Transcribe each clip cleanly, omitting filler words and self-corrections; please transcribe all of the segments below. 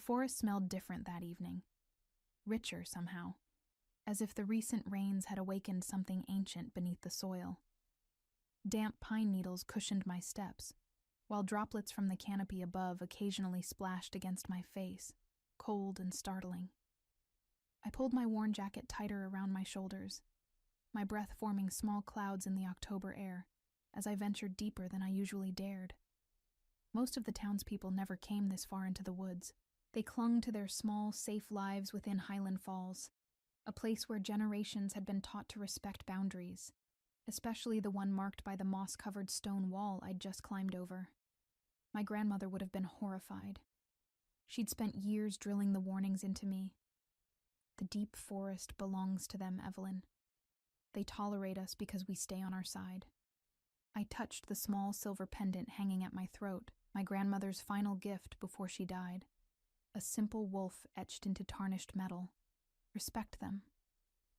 forest smelled different that evening. Richer somehow, as if the recent rains had awakened something ancient beneath the soil. Damp pine needles cushioned my steps, while droplets from the canopy above occasionally splashed against my face, cold and startling. I pulled my worn jacket tighter around my shoulders, my breath forming small clouds in the October air, as I ventured deeper than I usually dared. Most of the townspeople never came this far into the woods. They clung to their small, safe lives within Highland Falls, a place where generations had been taught to respect boundaries, especially the one marked by the moss-covered stone wall I'd just climbed over. My grandmother would have been horrified. She'd spent years drilling the warnings into me. The deep forest belongs to them, Evelyn. They tolerate us because we stay on our side. I touched the small silver pendant hanging at my throat, my grandmother's final gift before she died. A simple wolf etched into tarnished metal. Respect them,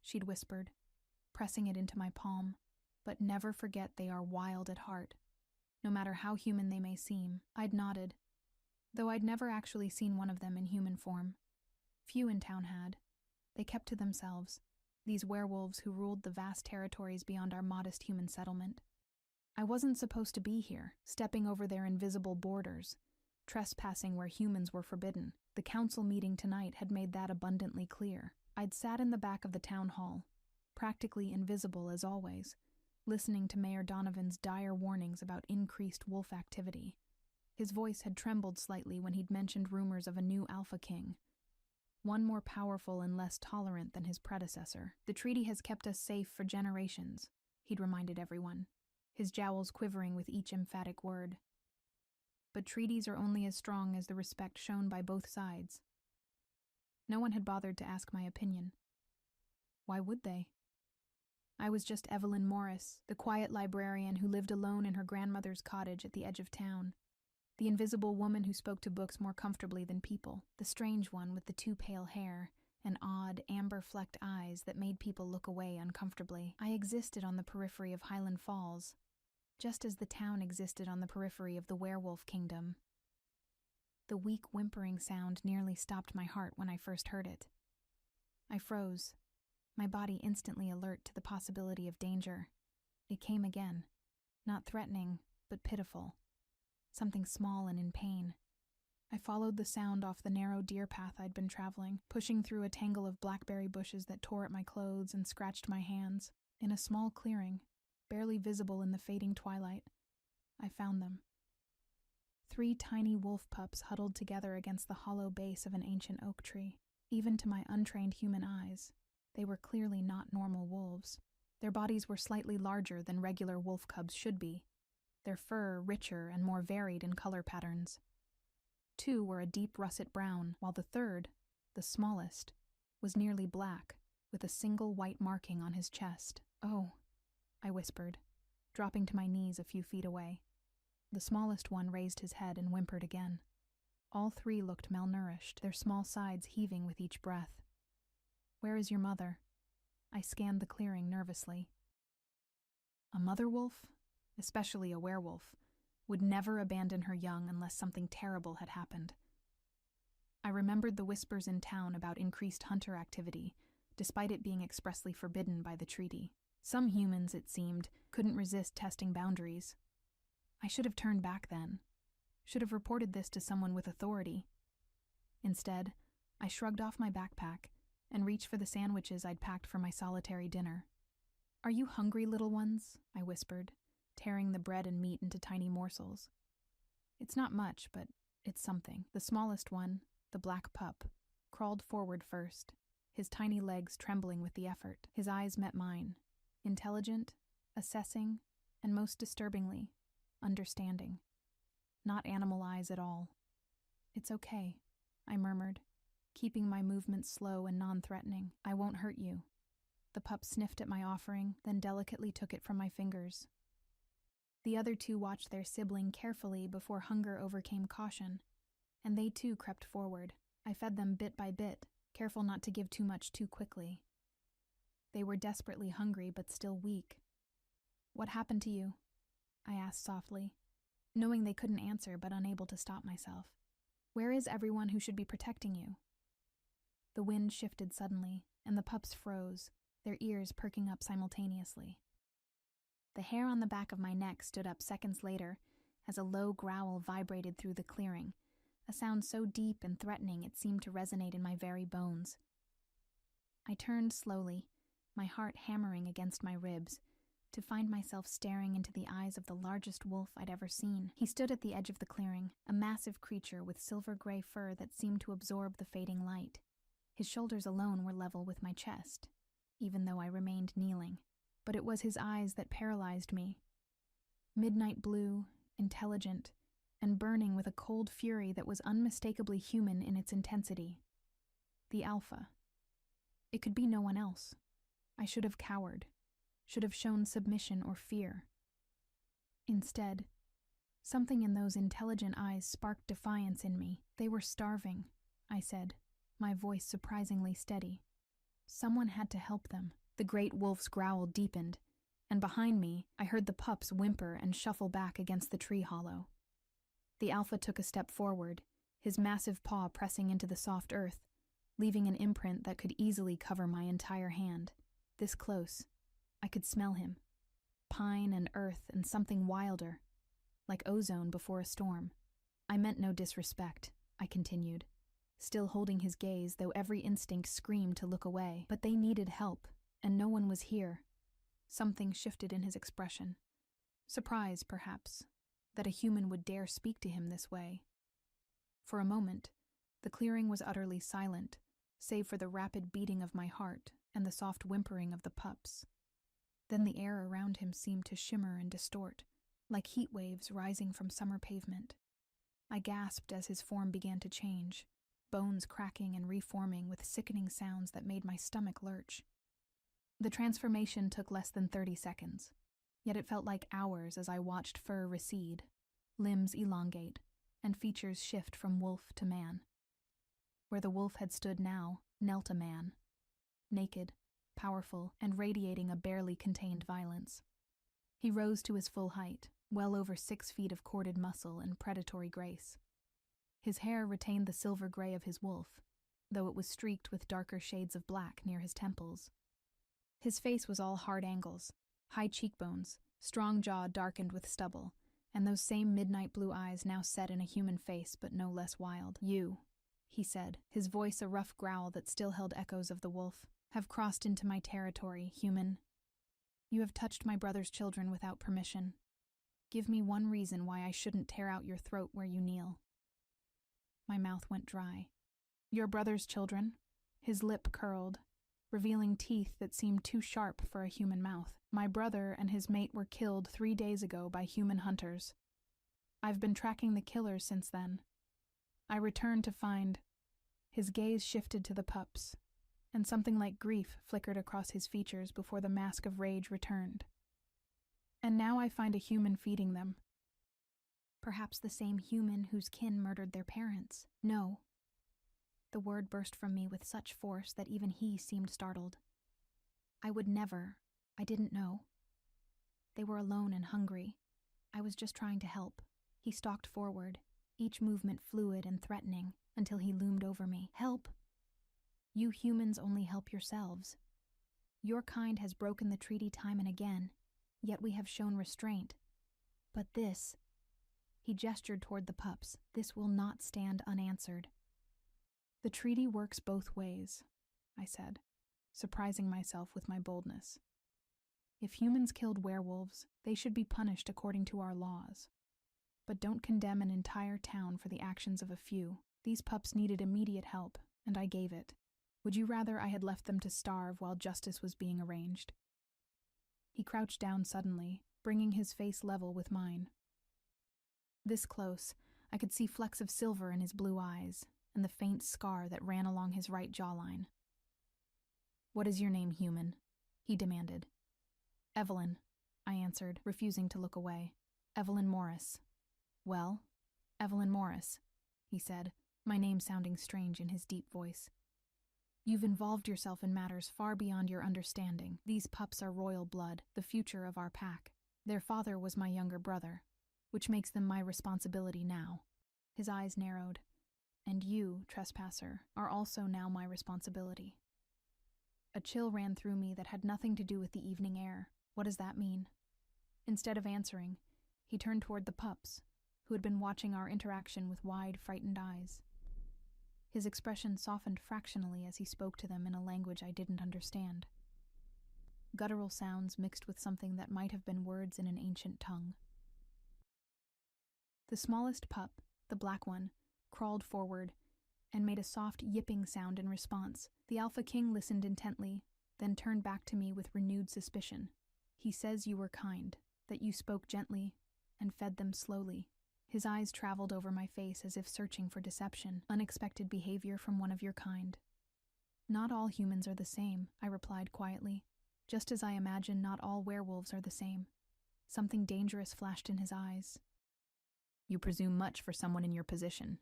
she'd whispered, pressing it into my palm, but never forget they are wild at heart. No matter how human they may seem, I'd nodded, though I'd never actually seen one of them in human form. Few in town had. They kept to themselves, these werewolves who ruled the vast territories beyond our modest human settlement. I wasn't supposed to be here, stepping over their invisible borders, trespassing where humans were forbidden. The council meeting tonight had made that abundantly clear. I'd sat in the back of the town hall, practically invisible as always, listening to Mayor Donovan's dire warnings about increased wolf activity. His voice had trembled slightly when he'd mentioned rumors of a new Alpha King, one more powerful and less tolerant than his predecessor. The treaty has kept us safe for generations, he'd reminded everyone, his jowls quivering with each emphatic word. But treaties are only as strong as the respect shown by both sides. No one had bothered to ask my opinion. Why would they? I was just Evelyn Morris, the quiet librarian who lived alone in her grandmother's cottage at the edge of town. The invisible woman who spoke to books more comfortably than people. The strange one with the too pale hair and odd, amber-flecked eyes that made people look away uncomfortably. I existed on the periphery of Highland Falls, just as the town existed on the periphery of the werewolf kingdom. The weak whimpering sound nearly stopped my heart when I first heard it. I froze, my body instantly alert to the possibility of danger. It came again, not threatening, but pitiful. Something small and in pain. I followed the sound off the narrow deer path I'd been traveling, pushing through a tangle of blackberry bushes that tore at my clothes and scratched my hands. In a small clearing, barely visible in the fading twilight, I found them. 3 tiny wolf pups huddled together against the hollow base of an ancient oak tree. Even to my untrained human eyes, they were clearly not normal wolves. Their bodies were slightly larger than regular wolf cubs should be, their fur richer and more varied in color patterns. 2 were a deep russet brown, while the third, the smallest, was nearly black, with a single white marking on his chest. "Oh," I whispered, dropping to my knees a few feet away. The smallest one raised his head and whimpered again. All 3 looked malnourished, their small sides heaving with each breath. "Where is your mother?" I scanned the clearing nervously. A mother wolf, especially a werewolf, would never abandon her young unless something terrible had happened. I remembered the whispers in town about increased hunter activity, despite it being expressly forbidden by the treaty. Some humans, it seemed, couldn't resist testing boundaries. I should have turned back then. Should have reported this to someone with authority. Instead, I shrugged off my backpack and reached for the sandwiches I'd packed for my solitary dinner. "Are you hungry, little ones?" I whispered, tearing the bread and meat into tiny morsels. It's not much, but it's something. The smallest one, the black pup, crawled forward first, his tiny legs trembling with the effort. His eyes met mine, intelligent, assessing, and most disturbingly, understanding. Not animal eyes at all. "It's okay," I murmured, keeping my movements slow and non-threatening. "I won't hurt you." The pup sniffed at my offering, then delicately took it from my fingers. The other 2 watched their sibling carefully before hunger overcame caution, and they too crept forward. I fed them bit by bit, careful not to give too much too quickly. They were desperately hungry but still weak. "What happened to you?" I asked softly, knowing they couldn't answer but unable to stop myself. Where is everyone who should be protecting you?" The wind shifted suddenly, and the pups froze, their ears perking up simultaneously. The hair on the back of my neck stood up seconds later as a low growl vibrated through the clearing, a sound so deep and threatening it seemed to resonate in my very bones. I turned slowly, my heart hammering against my ribs, to find myself staring into the eyes of the largest wolf I'd ever seen. He stood at the edge of the clearing, a massive creature with silver-gray fur that seemed to absorb the fading light. His shoulders alone were level with my chest, even though I remained kneeling. But it was his eyes that paralyzed me. Midnight blue, intelligent, and burning with a cold fury that was unmistakably human in its intensity. The Alpha. It could be no one else. I should have cowered, should have shown submission or fear. Instead, something in those intelligent eyes sparked defiance in me. "They were starving," I said, my voice surprisingly steady. Someone had to help them. The great wolf's growl deepened, and behind me, I heard the pups whimper and shuffle back against the tree hollow. The Alpha took a step forward, his massive paw pressing into the soft earth, leaving an imprint that could easily cover my entire hand. This close, I could smell him. Pine and earth and something wilder, like ozone before a storm. "I meant no disrespect," I continued, still holding his gaze, though every instinct screamed to look away. But they needed help, and no one was here. Something shifted in his expression. Surprise, perhaps, that a human would dare speak to him this way. For a moment, the clearing was utterly silent, save for the rapid beating of my heart and the soft whimpering of the pups. Then the air around him seemed to shimmer and distort, like heat waves rising from summer pavement. I gasped as his form began to change, bones cracking and reforming with sickening sounds that made my stomach lurch. The transformation took less than 30 seconds, yet it felt like hours as I watched fur recede, limbs elongate, and features shift from wolf to man. Where the wolf had stood now knelt a man, naked, powerful, and radiating a barely contained violence. He rose to his full height, well over 6 feet of corded muscle and predatory grace. His hair retained the silver gray of his wolf, though it was streaked with darker shades of black near his temples. His face was all hard angles, high cheekbones, strong jaw darkened with stubble, and those same midnight blue eyes now set in a human face but no less wild. "You," he said, his voice a rough growl that still held echoes of the wolf, "have crossed into my territory, human. You have touched my brother's children without permission. Give me one reason why I shouldn't tear out your throat where you kneel." My mouth went dry. "Your brother's children?" His lip curled, revealing teeth that seemed too sharp for a human mouth. "My brother and his mate were killed 3 days ago by human hunters. I've been tracking the killers since then. I returned to find..." His gaze shifted to the pups, and something like grief flickered across his features before the mask of rage returned. "And now I find a human feeding them. Perhaps the same human whose kin murdered their parents. No." The word burst from me with such force that even he seemed startled. "I would never. I didn't know. They were alone and hungry. I was just trying to help." He stalked forward, each movement fluid and threatening, until he loomed over me. "Help? You humans only help yourselves. Your kind has broken the treaty time and again, yet we have shown restraint. But this," he gestured toward the pups, "this will not stand unanswered." "The treaty works both ways," I said, surprising myself with my boldness. "If humans killed werewolves, they should be punished according to our laws. But don't condemn an entire town for the actions of a few. These pups needed immediate help, and I gave it. Would you rather I had left them to starve while justice was being arranged?" He crouched down suddenly, bringing his face level with mine. This close, I could see flecks of silver in his blue eyes, and the faint scar that ran along his right jawline. "What is your name, human?" he demanded. "Evelyn," I answered, refusing to look away. "Evelyn Morris." "Well, Evelyn Morris," he said, my name sounding strange in his deep voice. "You've involved yourself in matters far beyond your understanding. These pups are royal blood, the future of our pack. Their father was my younger brother, which makes them my responsibility now." His eyes narrowed, And you, trespasser, are also now my responsibility." A chill ran through me that had nothing to do with the evening air. What does that mean? Instead of answering, he turned toward the pups, who had been watching our interaction with wide, frightened eyes. His expression softened fractionally as he spoke to them in a language I didn't understand. Guttural sounds mixed with something that might have been words in an ancient tongue. The smallest pup, the black one, crawled forward and made a soft yipping sound in response. The Alpha King listened intently, then turned back to me with renewed suspicion. "He says you were kind, that you spoke gently and fed them slowly." His eyes traveled over my face as if searching for deception, unexpected behavior from one of your kind. "Not all humans are the same," I replied quietly, just as I imagine not all werewolves are the same. Something dangerous flashed in his eyes. "You presume much for someone in your position."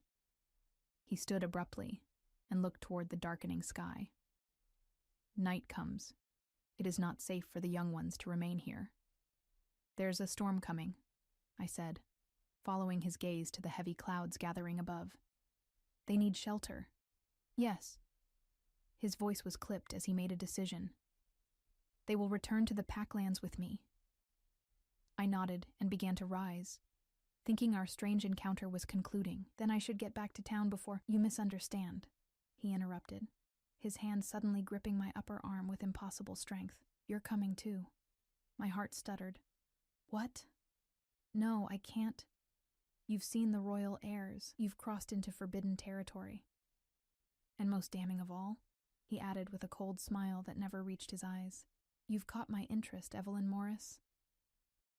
He stood abruptly and looked toward the darkening sky. "Night comes. It is not safe for the young ones to remain here." "There's a storm coming," I said, following his gaze to the heavy clouds gathering above. "They need shelter." "Yes." His voice was clipped as he made a decision. "They will return to the Packlands with me." I nodded and began to rise, thinking our strange encounter was concluding. "Then I should get back to town before—" "You misunderstand," he interrupted, his hand suddenly gripping my upper arm with impossible strength. "You're coming too." My heart stuttered. "What?" "No, I can't. You've seen the royal heirs. You've crossed into forbidden territory. And most damning of all," he added with a cold smile that never reached his eyes, "you've caught my interest, Evelyn Morris.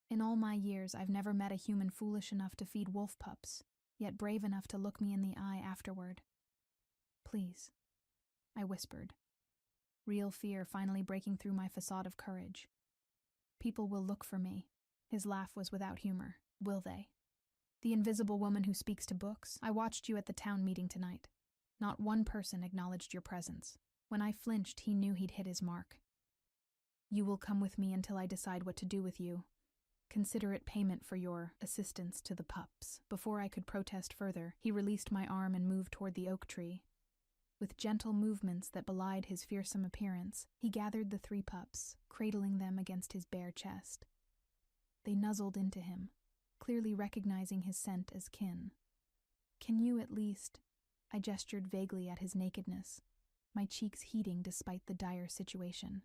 In all my years, I've never met a human foolish enough to feed wolf pups, yet brave enough to look me in the eye afterward. Please," I whispered, real fear finally breaking through my facade of courage. "People will look for me." His laugh was without humor. "Will they? The invisible woman who speaks to books? I watched you at the town meeting tonight. Not one person acknowledged your presence. When I flinched, he knew he'd hit his mark. You will come with me until I decide what to do with you. Consider it payment for your assistance to the pups." Before I could protest further, he released my arm and moved toward the oak tree. With gentle movements that belied his fearsome appearance, he gathered the 3 pups, cradling them against his bare chest. They nuzzled into him, clearly recognizing his scent as kin. "Can you at least—" I gestured vaguely at his nakedness, my cheeks heating despite the dire situation.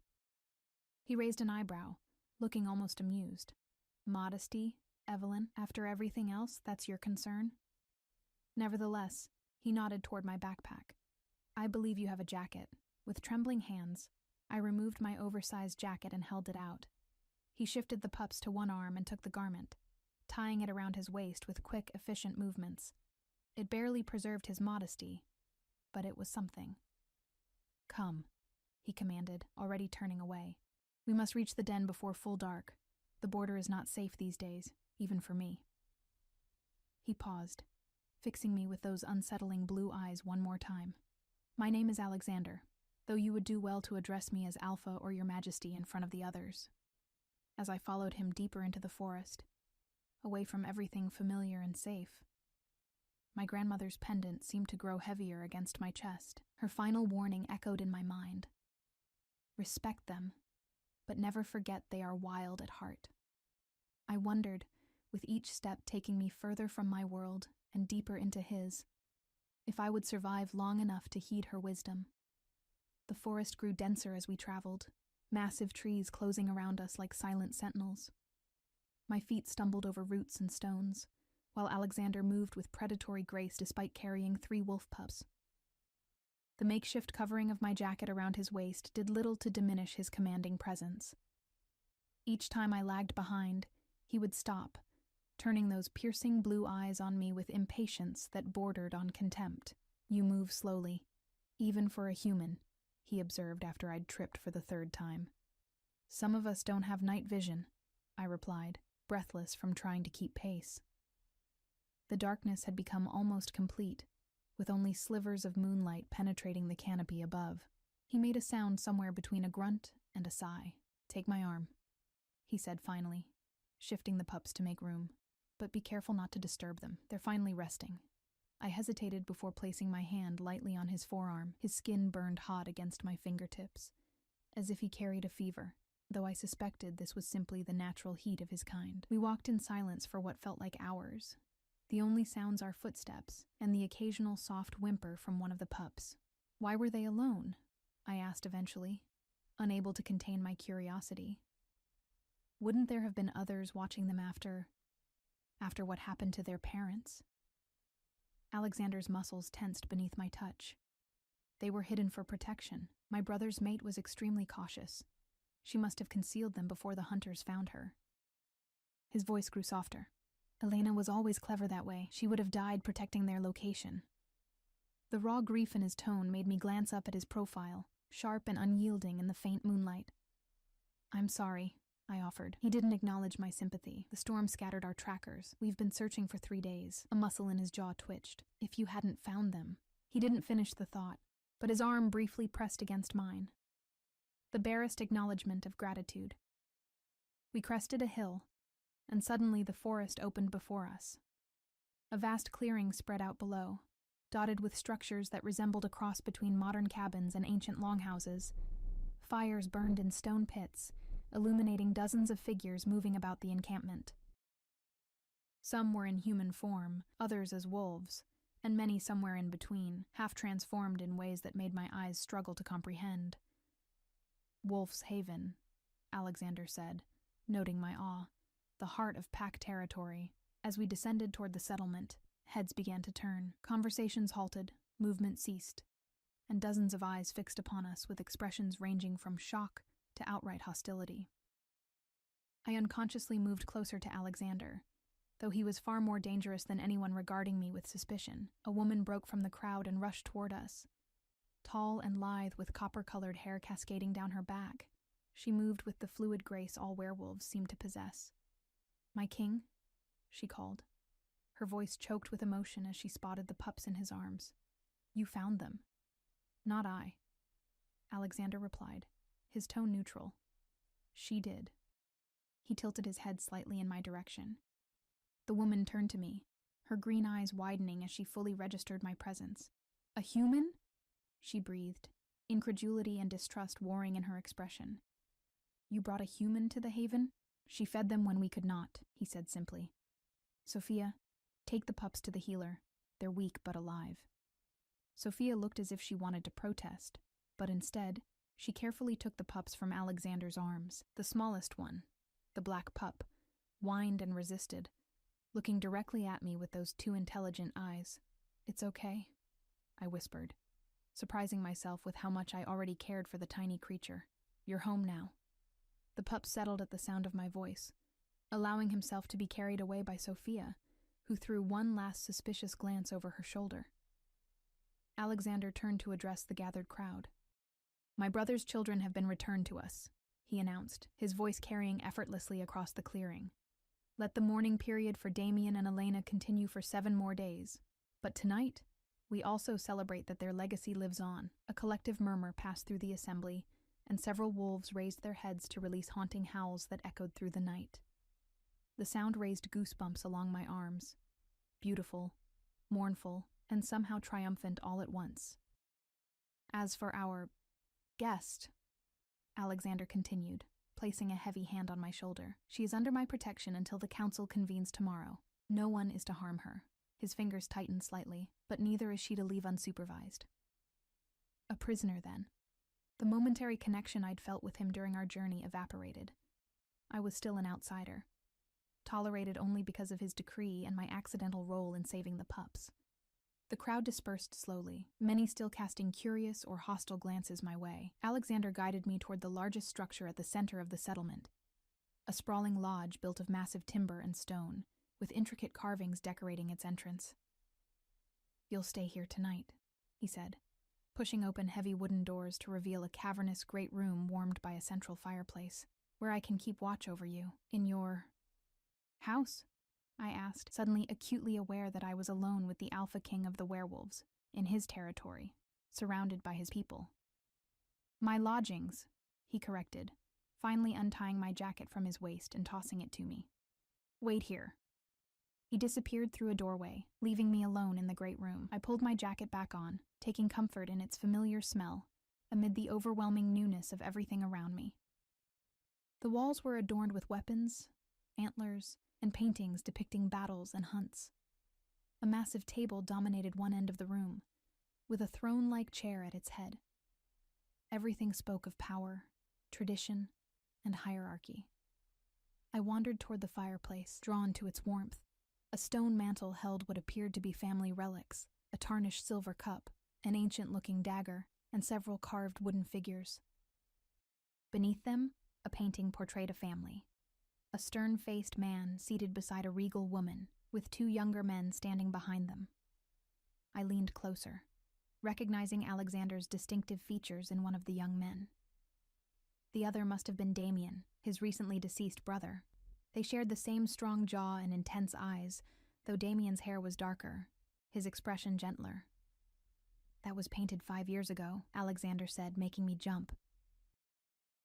He raised an eyebrow, looking almost amused. "Modesty, Evelyn? After everything else, that's your concern?" Nevertheless, he nodded toward my backpack. "I believe you have a jacket." With trembling hands, I removed my oversized jacket and held it out. He shifted the pups to one arm and took the garment, tying it around his waist with quick, efficient movements. It barely preserved his modesty, but it was something. "Come," he commanded, already turning away. "We must reach the den before full dark. The border is not safe these days, even for me." He paused, fixing me with those unsettling blue eyes one more time. "My name is Alexander, though you would do well to address me as Alpha or Your Majesty in front of the others." As I followed him deeper into the forest, away from everything familiar and safe, my grandmother's pendant seemed to grow heavier against my chest. Her final warning echoed in my mind. Respect them, but never forget they are wild at heart. I wondered, with each step taking me further from my world and deeper into his, if I would survive long enough to heed her wisdom. The forest grew denser as we traveled, massive trees closing around us like silent sentinels. My feet stumbled over roots and stones, while Alexander moved with predatory grace despite carrying 3 wolf pups. The makeshift covering of my jacket around his waist did little to diminish his commanding presence. Each time I lagged behind, he would stop, turning those piercing blue eyes on me with impatience that bordered on contempt. "You move slowly, even for a human," he observed after I'd tripped for the 3rd time. "Some of us don't have night vision," I replied, breathless from trying to keep pace. The darkness had become almost complete, with only slivers of moonlight penetrating the canopy above. He made a sound somewhere between a grunt and a sigh. "Take my arm," he said finally, shifting the pups to make room. "But be careful not to disturb them. They're finally resting." I hesitated before placing my hand lightly on his forearm. His skin burned hot against my fingertips, as if he carried a fever, though I suspected this was simply the natural heat of his kind. We walked in silence for what felt like hours, the only sounds our footsteps and the occasional soft whimper from one of the pups. Why were they alone? I asked eventually, unable to contain my curiosity. Wouldn't there have been others watching them after what happened to their parents? Alexander's muscles tensed beneath my touch. They were hidden for protection. My brother's mate was extremely cautious. She must have concealed them before the hunters found her. His voice grew softer. Elena was always clever that way. She would have died protecting their location. The raw grief in his tone made me glance up at his profile, sharp and unyielding in the faint moonlight. "I'm sorry," I offered. He didn't acknowledge my sympathy. "The storm scattered our trackers. We've been searching for 3 days. A muscle in his jaw twitched. If you hadn't found them." He didn't finish the thought, but his arm briefly pressed against mine. The barest acknowledgement of gratitude. We crested a hill, and suddenly the forest opened before us. A vast clearing spread out below, dotted with structures that resembled a cross between modern cabins and ancient longhouses. Fires burned in stone pits, illuminating dozens of figures moving about the encampment. Some were in human form, others as wolves, and many somewhere in between, half transformed in ways that made my eyes struggle to comprehend. "Wolf's Haven," Alexander said, noting my awe, the heart of pack territory. As we descended toward the settlement, heads began to turn. Conversations halted, movement ceased, and dozens of eyes fixed upon us with expressions ranging from shock to outright hostility. I unconsciously moved closer to Alexander, though he was far more dangerous than anyone regarding me with suspicion. A woman broke from the crowd and rushed toward us. Tall and lithe with copper-colored hair cascading down her back, she moved with the fluid grace all werewolves seem to possess. "My king?" she called. Her voice choked with emotion as she spotted the pups in his arms. "You found them." "Not I," Alexander replied, his tone neutral. "She did." He tilted his head slightly in my direction. The woman turned to me, her green eyes widening as she fully registered my presence. "A human?" she breathed, incredulity and distrust warring in her expression. "You brought a human to the haven?" "She fed them when we could not," he said simply. "Sophia, take the pups to the healer. They're weak but alive." Sophia looked as if she wanted to protest, but instead, she carefully took the pups from Alexander's arms. The smallest one, the black pup, whined and resisted, looking directly at me with those 2 intelligent eyes. "It's okay," I whispered, surprising myself with how much I already cared for the tiny creature. "You're home now." The pup settled at the sound of my voice, allowing himself to be carried away by Sophia, who threw one last suspicious glance over her shoulder. Alexander turned to address the gathered crowd. "My brother's children have been returned to us," he announced, his voice carrying effortlessly across the clearing. "Let the mourning period for Damien and Elena continue for 7 more days. But tonight, we also celebrate that their legacy lives on." A collective murmur passed through the assembly, and several wolves raised their heads to release haunting howls that echoed through the night. The sound raised goosebumps along my arms, beautiful, mournful, and somehow triumphant all at once. "As for our guest," Alexander continued, placing a heavy hand on my shoulder, "she is under my protection until the council convenes tomorrow. No one is to harm her." His fingers tightened slightly, "but neither is she to leave unsupervised." A prisoner, then. The momentary connection I'd felt with him during our journey evaporated. I was still an outsider, tolerated only because of his decree and my accidental role in saving the pups. The crowd dispersed slowly, many still casting curious or hostile glances my way. Alexander guided me toward the largest structure at the center of the settlement, a sprawling lodge built of massive timber and stone, with intricate carvings decorating its entrance. "You'll stay here tonight," he said, pushing open heavy wooden doors to reveal a cavernous great room warmed by a central fireplace, "where I can keep watch over you. In your house?" I asked, suddenly acutely aware that I was alone with the alpha king of the werewolves, in his territory, surrounded by his people. "My lodgings," he corrected, finally untying my jacket from his waist and tossing it to me. "Wait here." He disappeared through a doorway, leaving me alone in the great room. I pulled my jacket back on, taking comfort in its familiar smell, amid the overwhelming newness of everything around me. The walls were adorned with weapons, antlers, and paintings depicting battles and hunts. A massive table dominated one end of the room, with a throne-like chair at its head. Everything spoke of power, tradition, and hierarchy. I wandered toward the fireplace, drawn to its warmth. A stone mantle held what appeared to be family relics, a tarnished silver cup, an ancient-looking dagger, and several carved wooden figures. Beneath them, a painting portrayed a family. A stern-faced man seated beside a regal woman, with two younger men standing behind them. I leaned closer, recognizing Alexander's distinctive features in one of the young men. The other must have been Damien, his recently deceased brother. They shared the same strong jaw and intense eyes, though Damien's hair was darker, his expression gentler. "That was painted 5 years ago," Alexander said, making me jump.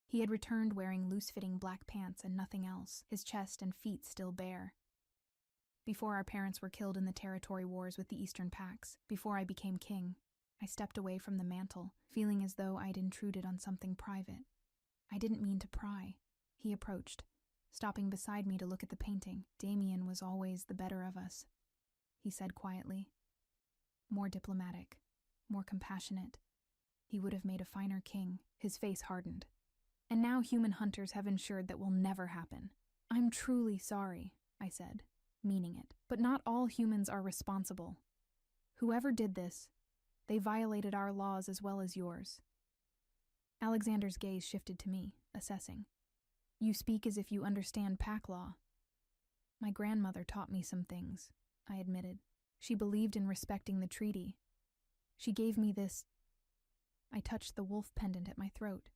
He had returned wearing loose-fitting black pants and nothing else, his chest and feet still bare. Before our parents were killed in the territory wars with the Eastern Pax, before I became king, I stepped away from the mantle, feeling as though I'd intruded on something private. I didn't mean to pry. He approached, stopping beside me to look at the painting. "Damien was always the better of us," he said quietly. "More diplomatic, more compassionate. He would have made a finer king." His face hardened. "And now human hunters have ensured that will never happen." "I'm truly sorry," I said, meaning it. "But not all humans are responsible. Whoever did this, they violated our laws as well as yours." Alexander's gaze shifted to me, assessing. "You speak as if you understand pack law." "My grandmother taught me some things," I admitted. "She believed in respecting the treaty. She gave me this—" I touched the wolf pendant at my throat.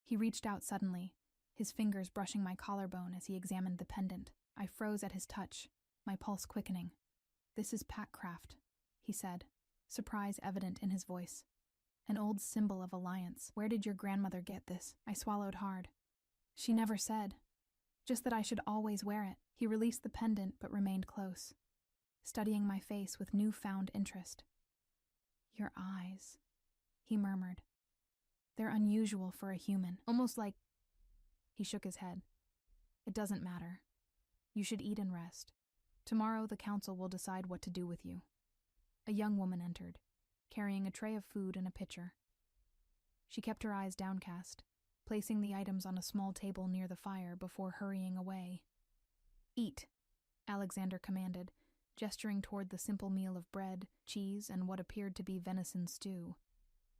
He reached out suddenly, his fingers brushing my collarbone as he examined the pendant. I froze at his touch, my pulse quickening. "This is packcraft," he said, surprise evident in his voice. "An old symbol of alliance. Where did your grandmother get this?" I swallowed hard. "She never said. Just that I should always wear it." He released the pendant but remained close, studying my face with newfound interest. "Your eyes," he murmured. "They're unusual for a human, almost like—" He shook his head. "It doesn't matter. You should eat and rest. Tomorrow the council will decide what to do with you." A young woman entered, carrying a tray of food and a pitcher. She kept her eyes downcast, placing the items on a small table near the fire before hurrying away. "Eat," Alexander commanded, gesturing toward the simple meal of bread, cheese, and what appeared to be venison stew.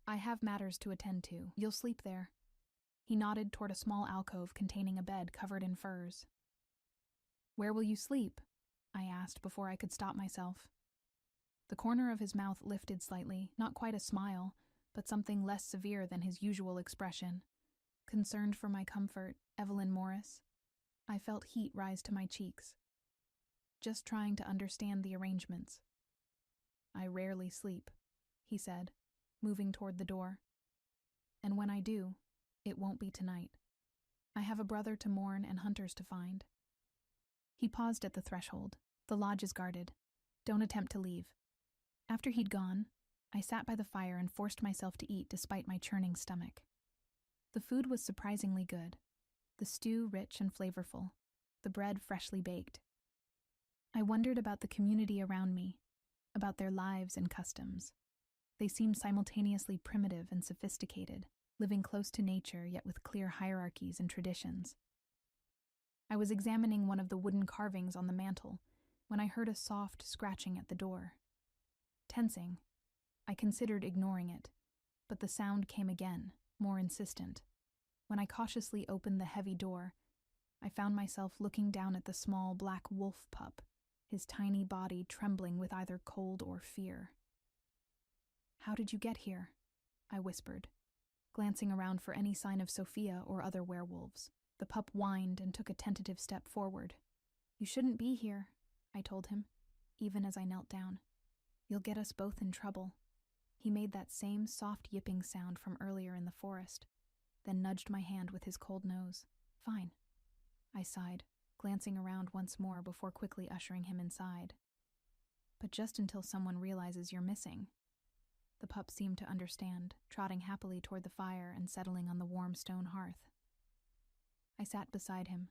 "I have matters to attend to. You'll sleep there." He nodded toward a small alcove containing a bed covered in furs. "Where will you sleep?" I asked before I could stop myself. The corner of his mouth lifted slightly, not quite a smile, but something less severe than his usual expression. "Concerned for my comfort, Evelyn Morris?" I felt heat rise to my cheeks. "Just trying to understand the arrangements." "I rarely sleep," he said, moving toward the door. "And when I do, it won't be tonight. I have a brother to mourn and hunters to find." He paused at the threshold. "The lodge is guarded. Don't attempt to leave." After he'd gone, I sat by the fire and forced myself to eat despite my churning stomach. The food was surprisingly good, the stew rich and flavorful, the bread freshly baked. I wondered about the community around me, about their lives and customs. They seemed simultaneously primitive and sophisticated, living close to nature yet with clear hierarchies and traditions. I was examining one of the wooden carvings on the mantel when I heard a soft scratching at the door. Tensing, I considered ignoring it, but the sound came again, more insistent. When I cautiously opened the heavy door, I found myself looking down at the small black wolf pup, his tiny body trembling with either cold or fear. "How did you get here?" I whispered, glancing around for any sign of Sophia or other werewolves. The pup whined and took a tentative step forward. "You shouldn't be here," I told him, even as I knelt down. "You'll get us both in trouble." He made that same soft yipping sound from earlier in the forest, then nudged my hand with his cold nose. "Fine," I sighed, glancing around once more before quickly ushering him inside. But just until someone realizes you're missing. The pup seemed to understand, trotting happily toward the fire and settling on the warm stone hearth. I sat beside him,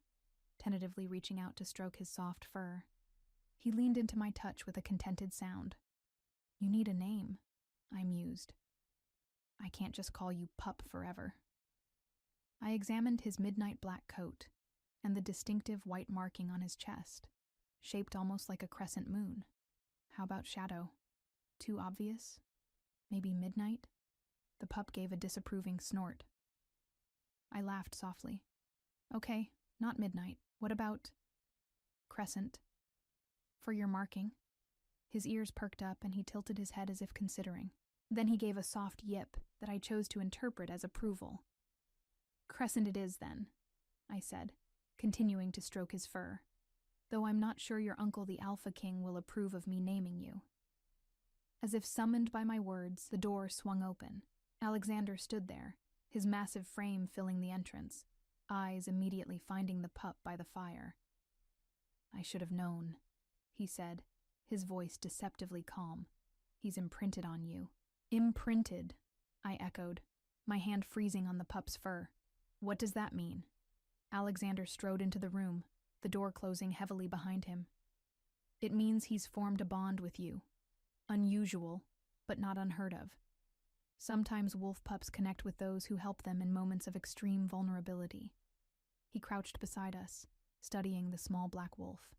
tentatively reaching out to stroke his soft fur. He leaned into my touch with a contented sound. "You need a name," I mused. "I can't just call you Pup forever." I examined his midnight black coat and the distinctive white marking on his chest, shaped almost like a crescent moon. How about Shadow? Too obvious? Maybe Midnight? The pup gave a disapproving snort. I laughed softly. "Okay, not Midnight. What about Crescent? For your marking?" His ears perked up and he tilted his head as if considering. Then he gave a soft yip that I chose to interpret as approval. "Crescent it is, then," I said, continuing to stroke his fur. "Though I'm not sure your uncle the Alpha King will approve of me naming you." As if summoned by my words, the door swung open. Alexander stood there, his massive frame filling the entrance, eyes immediately finding the pup by the fire. "I should have known," he said, his voice deceptively calm. "He's imprinted on you." "Imprinted," I echoed, my hand freezing on the pup's fur. "What does that mean?" Alexander strode into the room, the door closing heavily behind him. "It means he's formed a bond with you. Unusual, but not unheard of. Sometimes wolf pups connect with those who help them in moments of extreme vulnerability." He crouched beside us, studying the small black wolf.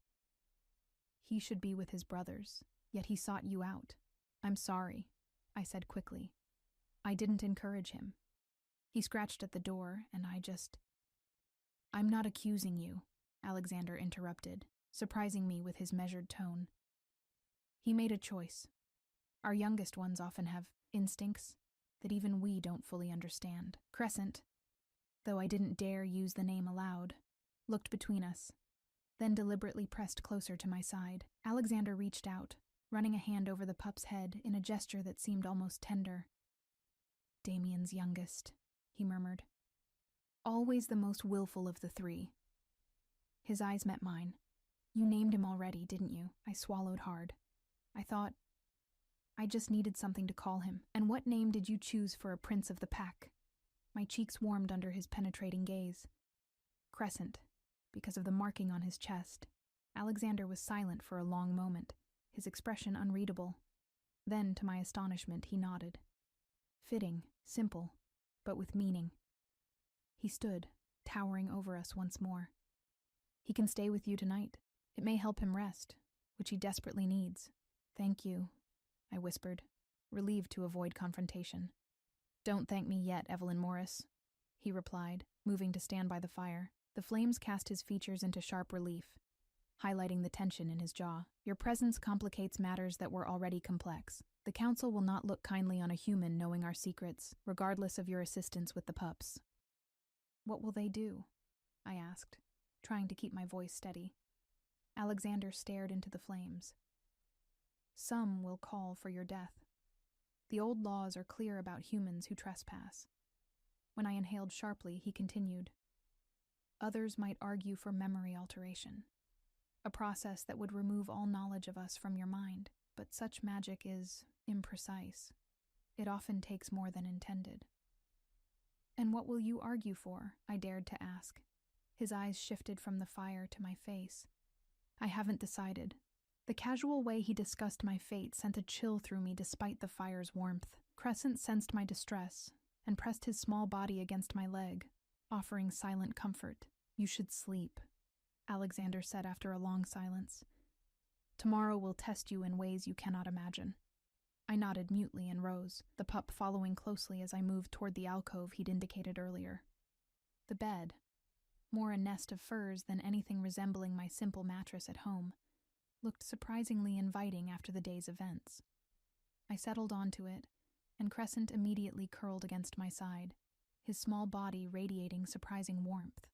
"He should be with his brothers, yet he sought you out." "I'm sorry," I said quickly. "I didn't encourage him." He scratched at the door, and "I'm not accusing you," Alexander interrupted, surprising me with his measured tone. "He made a choice. Our youngest ones often have instincts that even we don't fully understand." Crescent, though I didn't dare use the name aloud, looked between us, then deliberately pressed closer to my side. Alexander reached out, running a hand over the pup's head in a gesture that seemed almost tender. "Damien's youngest," he murmured. "Always the most willful of the three." His eyes met mine. "You named him already, didn't you?" I swallowed hard. I just needed something to call him. "And what name did you choose for a prince of the pack?" My cheeks warmed under his penetrating gaze. "Crescent, because of the marking on his chest." Alexander was silent for a long moment, his expression unreadable. Then, to my astonishment, he nodded. Fitting, simple, but with meaning. He stood, towering over us once more. "He can stay with you tonight. It may help him rest, which he desperately needs." "Thank you," I whispered, relieved to avoid confrontation. "Don't thank me yet, Evelyn Morris," he replied, moving to stand by the fire. The flames cast his features into sharp relief, highlighting the tension in his jaw. "Your presence complicates matters that were already complex. The council will not look kindly on a human knowing our secrets, regardless of your assistance with the pups." "What will they do?" I asked, trying to keep my voice steady. Alexander stared into the flames. "Some will call for your death. The old laws are clear about humans who trespass." When I inhaled sharply, he continued. "Others might argue for memory alteration, a process that would remove all knowledge of us from your mind, but such magic is imprecise. It often takes more than intended." "And what will you argue for?" I dared to ask. His eyes shifted from the fire to my face. "I haven't decided." The casual way he discussed my fate sent a chill through me despite the fire's warmth. Crescent sensed my distress and pressed his small body against my leg, offering silent comfort. "You should sleep," Alexander said after a long silence. "Tomorrow will test you in ways you cannot imagine." I nodded mutely and rose, the pup following closely as I moved toward the alcove he'd indicated earlier. The bed, more a nest of furs than anything resembling my simple mattress at home, looked surprisingly inviting after the day's events. I settled onto it, and Crescent immediately curled against my side, his small body radiating surprising warmth.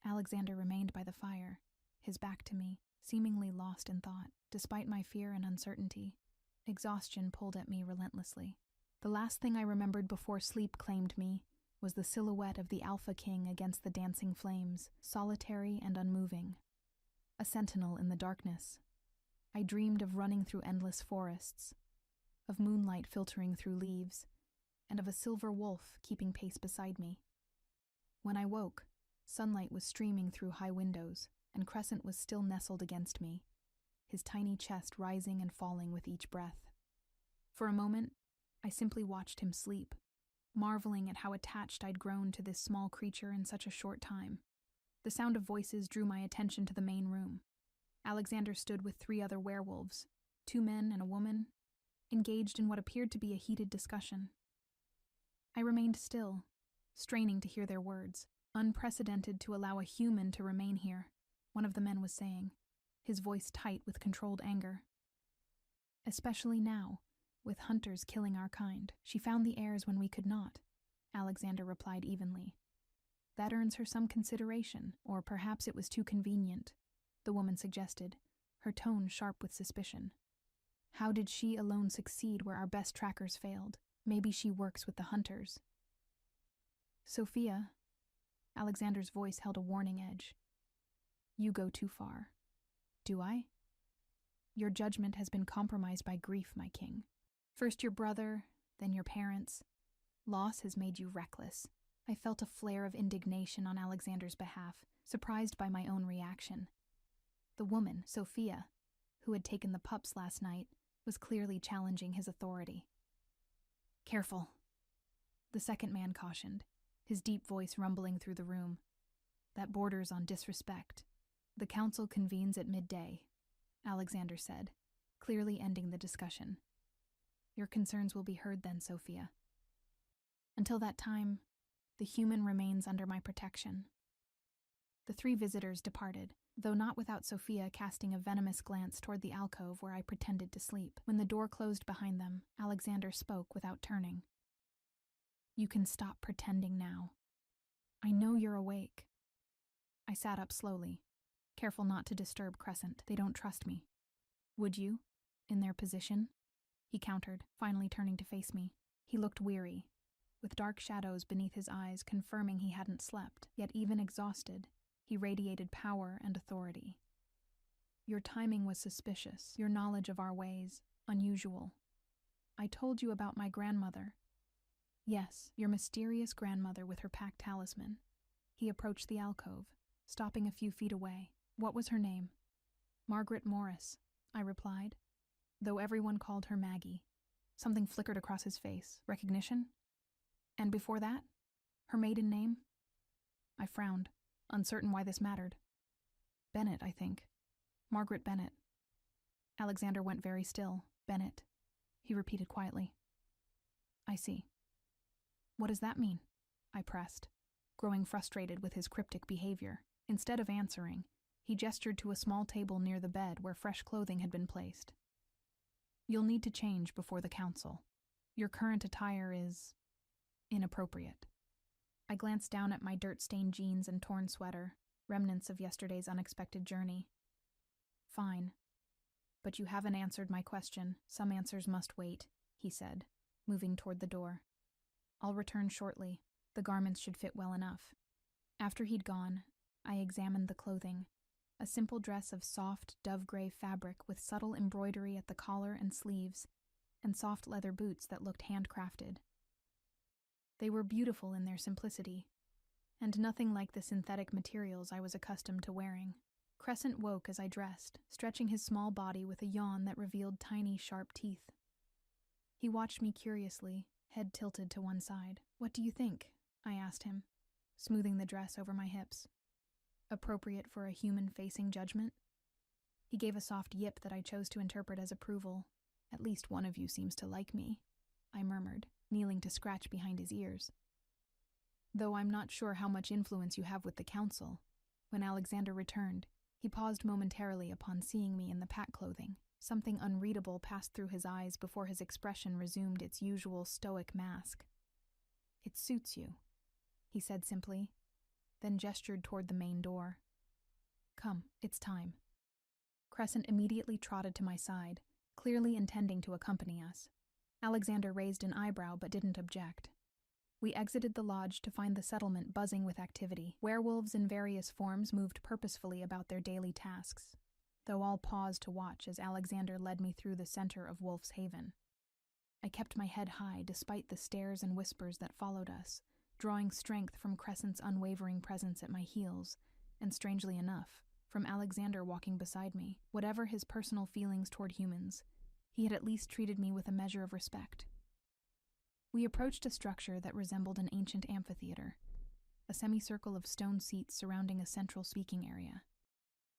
Alexander remained by the fire, his back to me, seemingly lost in thought. Despite my fear and uncertainty, exhaustion pulled at me relentlessly. The last thing I remembered before sleep claimed me was the silhouette of the Alpha King against the dancing flames, solitary and unmoving. a sentinel in the darkness. I dreamed of running through endless forests, of moonlight filtering through leaves, and of a silver wolf keeping pace beside me. When I woke, sunlight was streaming through high windows, and Crescent was still nestled against me, his tiny chest rising and falling with each breath. For a moment, I simply watched him sleep, marveling at how attached I'd grown to this small creature in such a short time. The sound of voices drew my attention to the main room. Alexander stood with 3 other werewolves, 2 men and a woman, engaged in what appeared to be a heated discussion. I remained still, straining to hear their words. Unprecedented to allow a human to remain here, one of the men was saying, his voice tight with controlled anger. Especially now, with hunters killing our kind. She found the heirs when we could not, Alexander replied evenly. That earns her some consideration, or perhaps it was too convenient, the woman suggested, her tone sharp with suspicion. How did she alone succeed where our best trackers failed? Maybe she works with the hunters. Sophia, Alexander's voice held a warning edge. You go too far. Do I? Your judgment has been compromised by grief, my king. First your brother, then your parents. Loss has made you reckless. I felt a flare of indignation on Alexander's behalf, surprised by my own reaction. The woman, Sophia, who had taken the pups last night, was clearly challenging his authority. Careful, the second man cautioned, his deep voice rumbling through the room. That borders on disrespect. The council convenes at midday, Alexander said, clearly ending the discussion. Your concerns will be heard then, Sophia. Until that time, the human remains under my protection. The 3 visitors departed, though not without Sophia casting a venomous glance toward the alcove where I pretended to sleep. When the door closed behind them, Alexander spoke without turning. You can stop pretending now. I know you're awake. I sat up slowly, careful not to disturb Crescent. They don't trust me. Would you, in their position? He countered, finally turning to face me. He looked weary, with dark shadows beneath his eyes confirming he hadn't slept, yet even exhausted, he radiated power and authority. Your timing was suspicious, your knowledge of our ways, unusual. I told you about my grandmother. Yes, your mysterious grandmother with her packed talisman. He approached the alcove, stopping a few feet away. What was her name? Margaret Morris, I replied, though everyone called her Maggie. Something flickered across his face. Recognition? And before that? Her maiden name? I frowned, uncertain why this mattered. Bennett, I think. Margaret Bennett. Alexander went very still. Bennett, he repeated quietly. I see. What does that mean? I pressed, growing frustrated with his cryptic behavior. Instead of answering, he gestured to a small table near the bed where fresh clothing had been placed. You'll need to change before the council. Your current attire is inappropriate. I glanced down at my dirt-stained jeans and torn sweater, remnants of yesterday's unexpected journey. Fine. But you haven't answered my question. Some answers must wait, he said, moving toward the door. I'll return shortly. The garments should fit well enough. After he'd gone, I examined the clothing. A simple dress of soft, dove-gray fabric with subtle embroidery at the collar and sleeves, and soft leather boots that looked handcrafted. They were beautiful in their simplicity, and nothing like the synthetic materials I was accustomed to wearing. Crescent woke as I dressed, stretching his small body with a yawn that revealed tiny, sharp teeth. He watched me curiously, head tilted to one side. What do you think? I asked him, smoothing the dress over my hips. Appropriate for a human-facing judgment? He gave a soft yip that I chose to interpret as approval. At least one of you seems to like me, I murmured, kneeling to scratch behind his ears. Though I'm not sure how much influence you have with the council. When Alexander returned, he paused momentarily upon seeing me in the pack clothing. Something unreadable passed through his eyes before his expression resumed its usual stoic mask. It suits you, he said simply, then gestured toward the main door. Come, it's time. Crescent immediately trotted to my side, clearly intending to accompany us. Alexander raised an eyebrow but didn't object. We exited the lodge to find the settlement buzzing with activity. Werewolves in various forms moved purposefully about their daily tasks, though all paused to watch as Alexander led me through the center of Wolf's Haven. I kept my head high despite the stares and whispers that followed us, drawing strength from Crescent's unwavering presence at my heels, and strangely enough, from Alexander walking beside me. Whatever his personal feelings toward humans, he had at least treated me with a measure of respect. We approached a structure that resembled an ancient amphitheater, a semicircle of stone seats surrounding a central speaking area.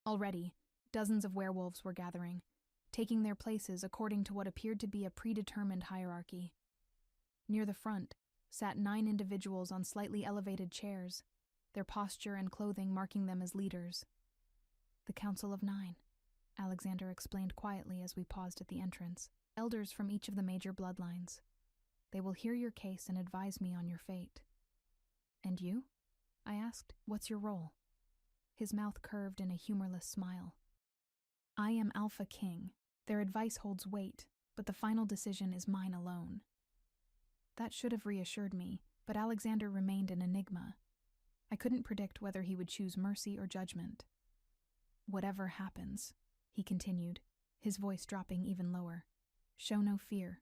Already, dozens of werewolves were gathering, taking their places according to what appeared to be a predetermined hierarchy. Near the front sat 9 individuals on slightly elevated chairs, their posture and clothing marking them as leaders. "The Council of 9, Alexander explained quietly as we paused at the entrance. "Elders from each of the major bloodlines. They will hear your case and advise me on your fate." "And you?" I asked. "What's your role?" His mouth curved in a humorless smile. "I am Alpha King. Their advice holds weight, but the final decision is mine alone." That should have reassured me, but Alexander remained an enigma. I couldn't predict whether he would choose mercy or judgment. "Whatever happens," he continued, his voice dropping even lower, "show no fear.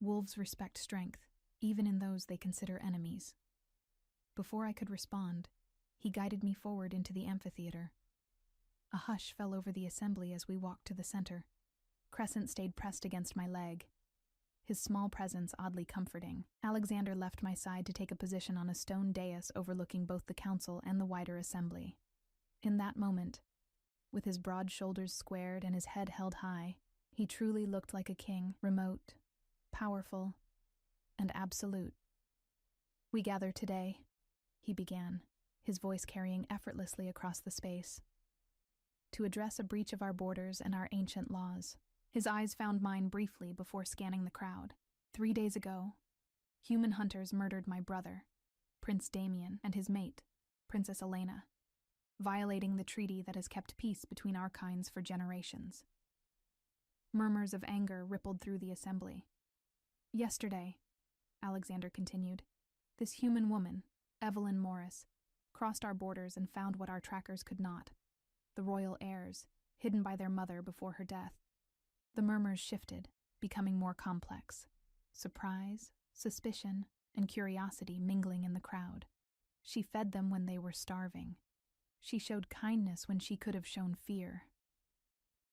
Wolves respect strength, even in those they consider enemies." Before I could respond, he guided me forward into the amphitheater. A hush fell over the assembly as we walked to the center. Crescent stayed pressed against my leg, his small presence oddly comforting. Alexander left my side to take a position on a stone dais overlooking both the council and the wider assembly. In that moment, with his broad shoulders squared and his head held high, he truly looked like a king, remote, powerful, and absolute. "We gather today," he began, his voice carrying effortlessly across the space, "to address a breach of our borders and our ancient laws." His eyes found mine briefly before scanning the crowd. 3 days ago, human hunters murdered my brother, Prince Damien, and his mate, Princess Elena, violating the treaty that has kept peace between our kinds for generations. Murmurs of anger rippled through the assembly. "Yesterday," Alexander continued, "this human woman, Evelyn Morris, crossed our borders and found what our trackers could not: the royal heirs, hidden by their mother before her death." The murmurs shifted, becoming more complex. Surprise, suspicion, and curiosity mingling in the crowd. She fed them when they were starving. She showed kindness when she could have shown fear.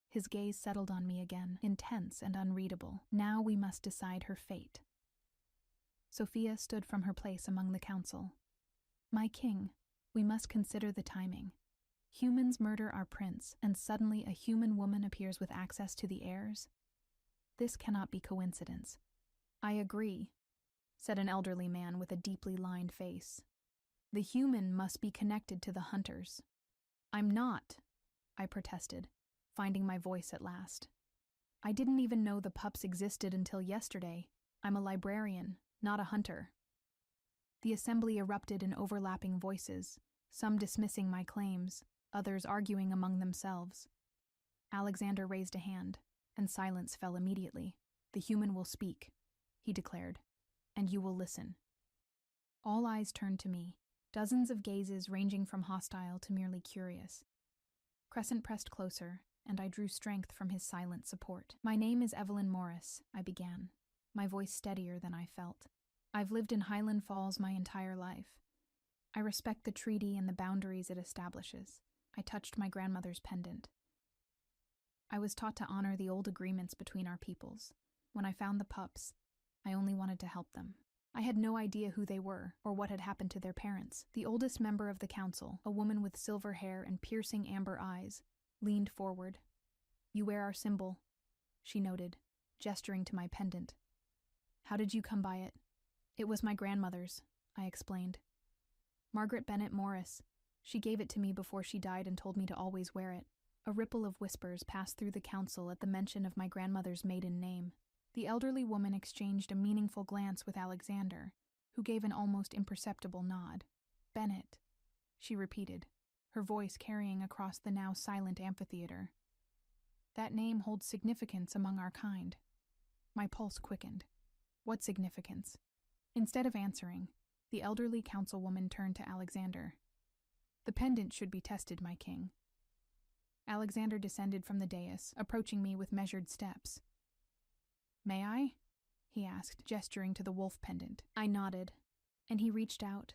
His gaze settled on me again, intense and unreadable. Now we must decide her fate. Sophia stood from her place among the council. "My king, we must consider the timing. Humans murder our prince, and suddenly a human woman appears with access to the heirs? This cannot be coincidence." "I agree," said an elderly man with a deeply lined face. "The human must be connected to the hunters." "I'm not," I protested, finding my voice at last. "I didn't even know the Pups existed until yesterday. I'm a librarian, not a hunter." The assembly erupted in overlapping voices, some dismissing my claims, others arguing among themselves. Alexander raised a hand, and silence fell immediately. "The human will speak," he declared, "and you will listen." All eyes turned to me, dozens of gazes ranging from hostile to merely curious. Crescent pressed closer, and I drew strength from his silent support. "My name is Evelyn Morris," I began, my voice steadier than I felt. "I've lived in Highland Falls my entire life. I respect the treaty and the boundaries it establishes." I touched my grandmother's pendant. "I was taught to honor the old agreements between our peoples. When I found the Pups, I only wanted to help them. I had no idea who they were or what had happened to their parents." The oldest member of the council, a woman with silver hair and piercing amber eyes, leaned forward. "You wear our symbol," she noted, gesturing to my pendant. "How did you come by it?" "It was my grandmother's," I explained. "Margaret Bennett Morris. She gave it to me before she died and told me to always wear it." A ripple of whispers passed through the council at the mention of my grandmother's maiden name. The elderly woman exchanged a meaningful glance with Alexander, who gave an almost imperceptible nod. "Bennett," she repeated, her voice carrying across the now silent amphitheater. "That name holds significance among our kind." My pulse quickened. "What significance?" Instead of answering, The elderly councilwoman turned to Alexander. "The pendant should be tested, my king." Alexander descended from the dais, approaching me with measured steps. "May I?" he asked, gesturing to the wolf pendant. I nodded, and he reached out,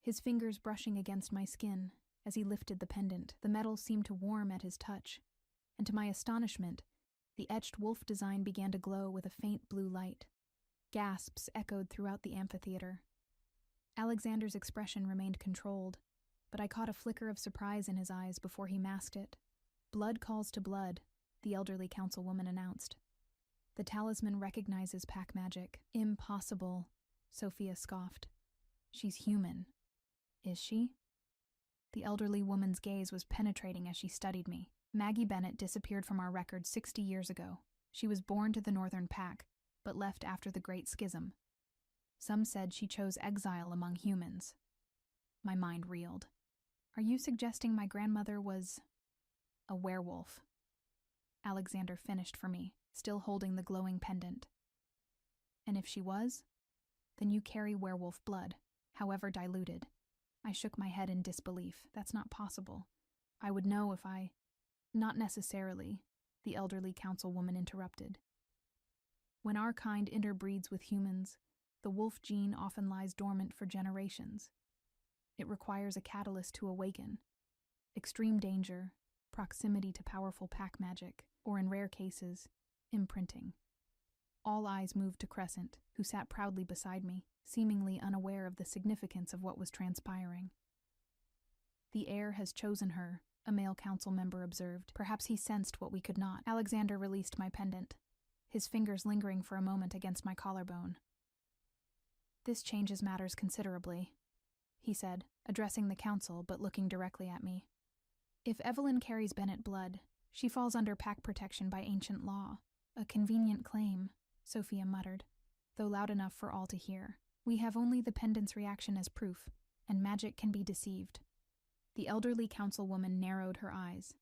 his fingers brushing against my skin as he lifted the pendant. The metal seemed to warm at his touch, and to my astonishment, the etched wolf design began to glow with a faint blue light. Gasps echoed throughout the amphitheater. Alexander's expression remained controlled, but I caught a flicker of surprise in his eyes before he masked it. "Blood calls to blood," the elderly councilwoman announced. "The talisman recognizes pack magic." "Impossible," Sophia scoffed. "She's human." "Is she?" The elderly woman's gaze was penetrating as she studied me. "Maggie Bennett disappeared from our records 60 years ago. She was born to the Northern Pack, but left after the Great Schism. Some said she chose exile among humans." My mind reeled. "Are you suggesting my grandmother was a werewolf?" Alexander finished for me, still holding the glowing pendant. "And if she was, then you carry werewolf blood, however diluted." I shook my head in disbelief. "That's not possible. I would know if I—" "Not necessarily," the elderly councilwoman interrupted. "When our kind interbreeds with humans, the wolf gene often lies dormant for generations. It requires a catalyst to awaken. Extreme danger, proximity to powerful pack magic, or in rare cases, imprinting." All eyes moved to Crescent, who sat proudly beside me, seemingly unaware of the significance of what was transpiring. "The heir has chosen her," a male council member observed. Perhaps he sensed what we could not. Alexander released my pendant, his fingers lingering for a moment against my collarbone. "This changes matters considerably," he said, addressing the council but looking directly at me. "If Evelyn carries Bennett blood, she falls under pack protection by ancient law." "A convenient claim," Sophia muttered, though loud enough for all to hear. "We have only the pendant's reaction as proof, and magic can be deceived." The elderly councilwoman narrowed her eyes.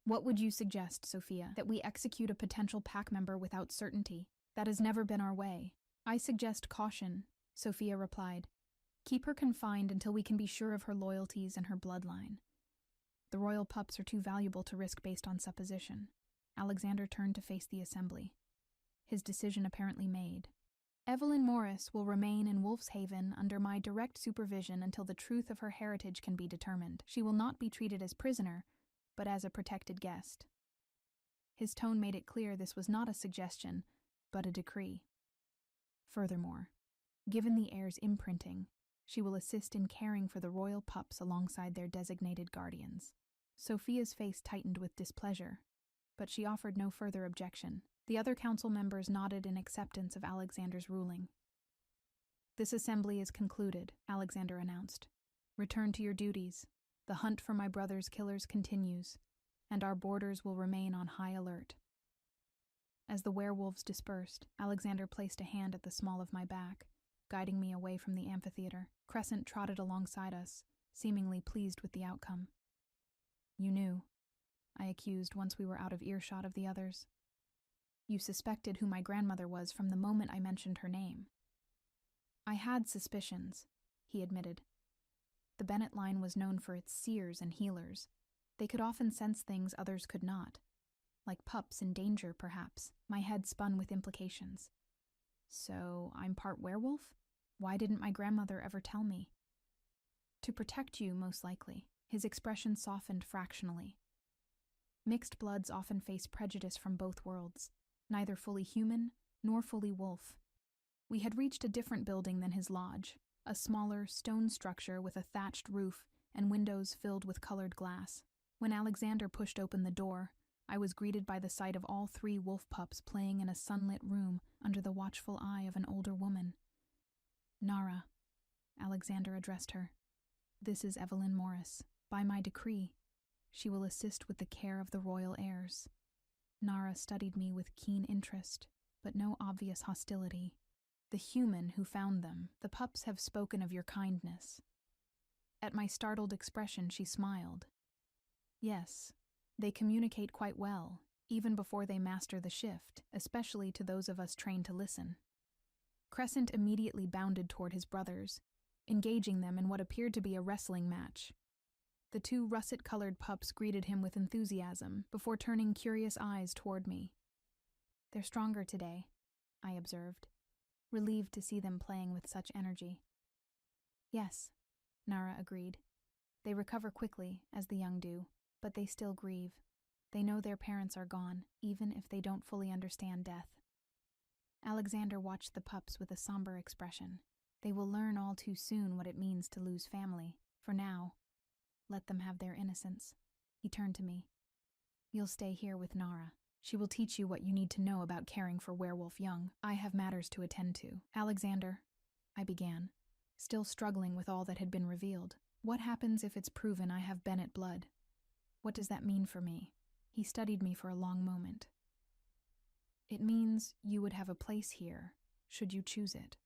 "What would you suggest, Sophia? That we execute a potential pack member without certainty? That has never been our way." "I suggest caution," Sophia replied. "Keep her confined until we can be sure of her loyalties and her bloodline. The royal pups are too valuable to risk based on supposition." Alexander turned to face the assembly, his decision apparently made. "Evelyn Morris will remain in Wolf's Haven under my direct supervision until the truth of her heritage can be determined. She will not be treated as prisoner, but as a protected guest." His tone made it clear this was not a suggestion, but a decree. "Furthermore, given the heir's imprinting, she will assist in caring for the royal pups alongside their designated guardians." Sophia's face tightened with displeasure, but she offered no further objection. The other council members nodded in acceptance of Alexander's ruling. "This assembly is concluded," Alexander announced. "Return to your duties. The hunt for my brother's killers continues, and our borders will remain on high alert." As the werewolves dispersed, Alexander placed a hand at the small of my back, guiding me away from the amphitheater. Crescent trotted alongside us, seemingly pleased with the outcome. "You knew," I accused once we were out of earshot of the others. "You suspected who my grandmother was from the moment I mentioned her name." "I had suspicions," he admitted. "The Bennett line was known for its seers and healers. They could often sense things others could not. Like pups in danger, perhaps." My head spun with implications. "So, I'm part werewolf? Why didn't my grandmother ever tell me?" "To protect you, most likely." His expression softened fractionally. "Mixed bloods often face prejudice from both worlds, neither fully human nor fully wolf." We had reached a different building than his lodge, a smaller, stone structure with a thatched roof and windows filled with colored glass. When Alexander pushed open the door, I was greeted by the sight of all 3 wolf pups playing in a sunlit room under the watchful eye of an older woman. "Nara," Alexander addressed her. "This is Evelyn Morris. By my decree, she will assist with the care of the royal heirs." Nara studied me with keen interest, but no obvious hostility. "The human who found them. The pups have spoken of your kindness." At my startled expression, she smiled. "Yes, they communicate quite well, even before they master the shift, especially to those of us trained to listen." Crescent immediately bounded toward his brothers, engaging them in what appeared to be a wrestling match. The two russet-colored pups greeted him with enthusiasm before turning curious eyes toward me. "They're stronger today," I observed, relieved to see them playing with such energy. "Yes," Nara agreed. "They recover quickly, as the young do, but they still grieve. They know their parents are gone, even if they don't fully understand death." Alexander watched the pups with a somber expression. "They will learn all too soon what it means to lose family. For now, let them have their innocence." He turned to me. "You'll stay here with Nara. She will teach you what you need to know about caring for werewolf young. I have matters to attend to." "Alexander," I began, still struggling with all that had been revealed. "What happens if it's proven I have Bennett blood? What does that mean for me?" He studied me for a long moment. "It means you would have a place here, should you choose it.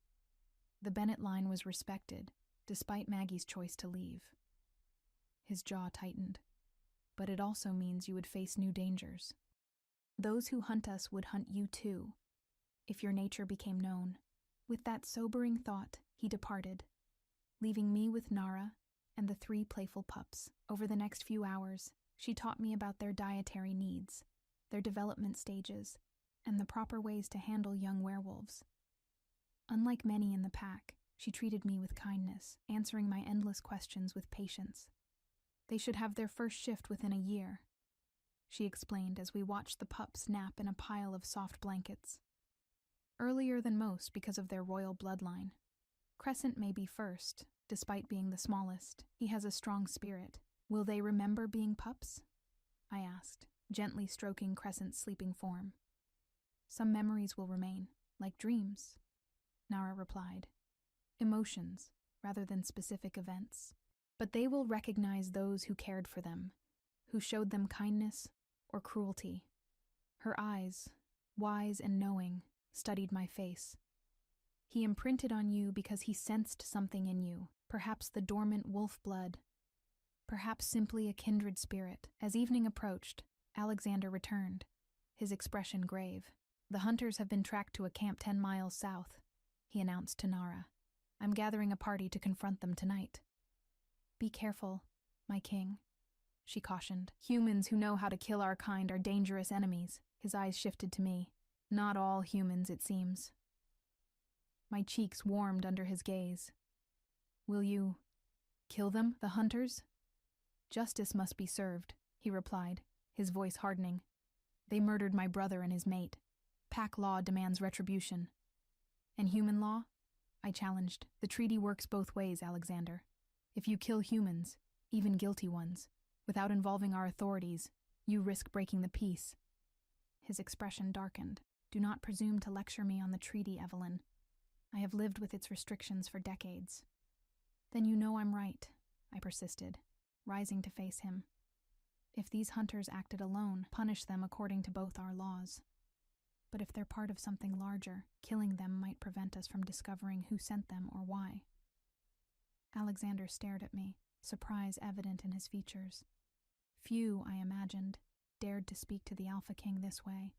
The Bennett line was respected, despite Maggie's choice to leave." His jaw tightened. "But it also means you would face new dangers. Those who hunt us would hunt you too, if your nature became known." With that sobering thought, he departed, leaving me with Nara and the 3 playful pups. Over the next few hours, she taught me about their dietary needs, their development stages, and the proper ways to handle young werewolves. Unlike many in the pack, she treated me with kindness, answering my endless questions with patience. "They should have their first shift within a year," she explained as we watched the pups nap in a pile of soft blankets. "Earlier than most because of their royal bloodline. Crescent may be first, despite being the smallest. He has a strong spirit. Will they remember being pups?" I asked, gently stroking Crescent's sleeping form. "Some memories will remain, like dreams," Nara replied. "Emotions, rather than specific events. But they will recognize those who cared for them, who showed them kindness or cruelty." Her eyes, wise and knowing, studied my face. "He imprinted on you because he sensed something in you, perhaps the dormant wolf blood, perhaps simply a kindred spirit." As evening approached, Alexander returned, his expression grave. "The hunters have been tracked to a camp 10 miles south," he announced to Nara. "I'm gathering a party to confront them tonight." "Be careful, my king," she cautioned. "Humans who know how to kill our kind are dangerous enemies." His eyes shifted to me. "Not all humans, it seems." My cheeks warmed under his gaze. "Will you kill them, the hunters?" "Justice must be served," he replied, his voice hardening. "They murdered my brother and his mate. Pack law demands retribution." "And human law?" I challenged. "The treaty works both ways, Alexander. If you kill humans, even guilty ones, without involving our authorities, you risk breaking the peace." His expression darkened. "Do not presume to lecture me on the treaty, Evelyn. I have lived with its restrictions for decades." "Then you know I'm right," I persisted, rising to face him. "If these hunters acted alone, punish them according to both our laws. But if they're part of something larger, killing them might prevent us from discovering who sent them or why." Alexander stared at me, surprise evident in his features. Few, I imagined, dared to speak to the Alpha King this way.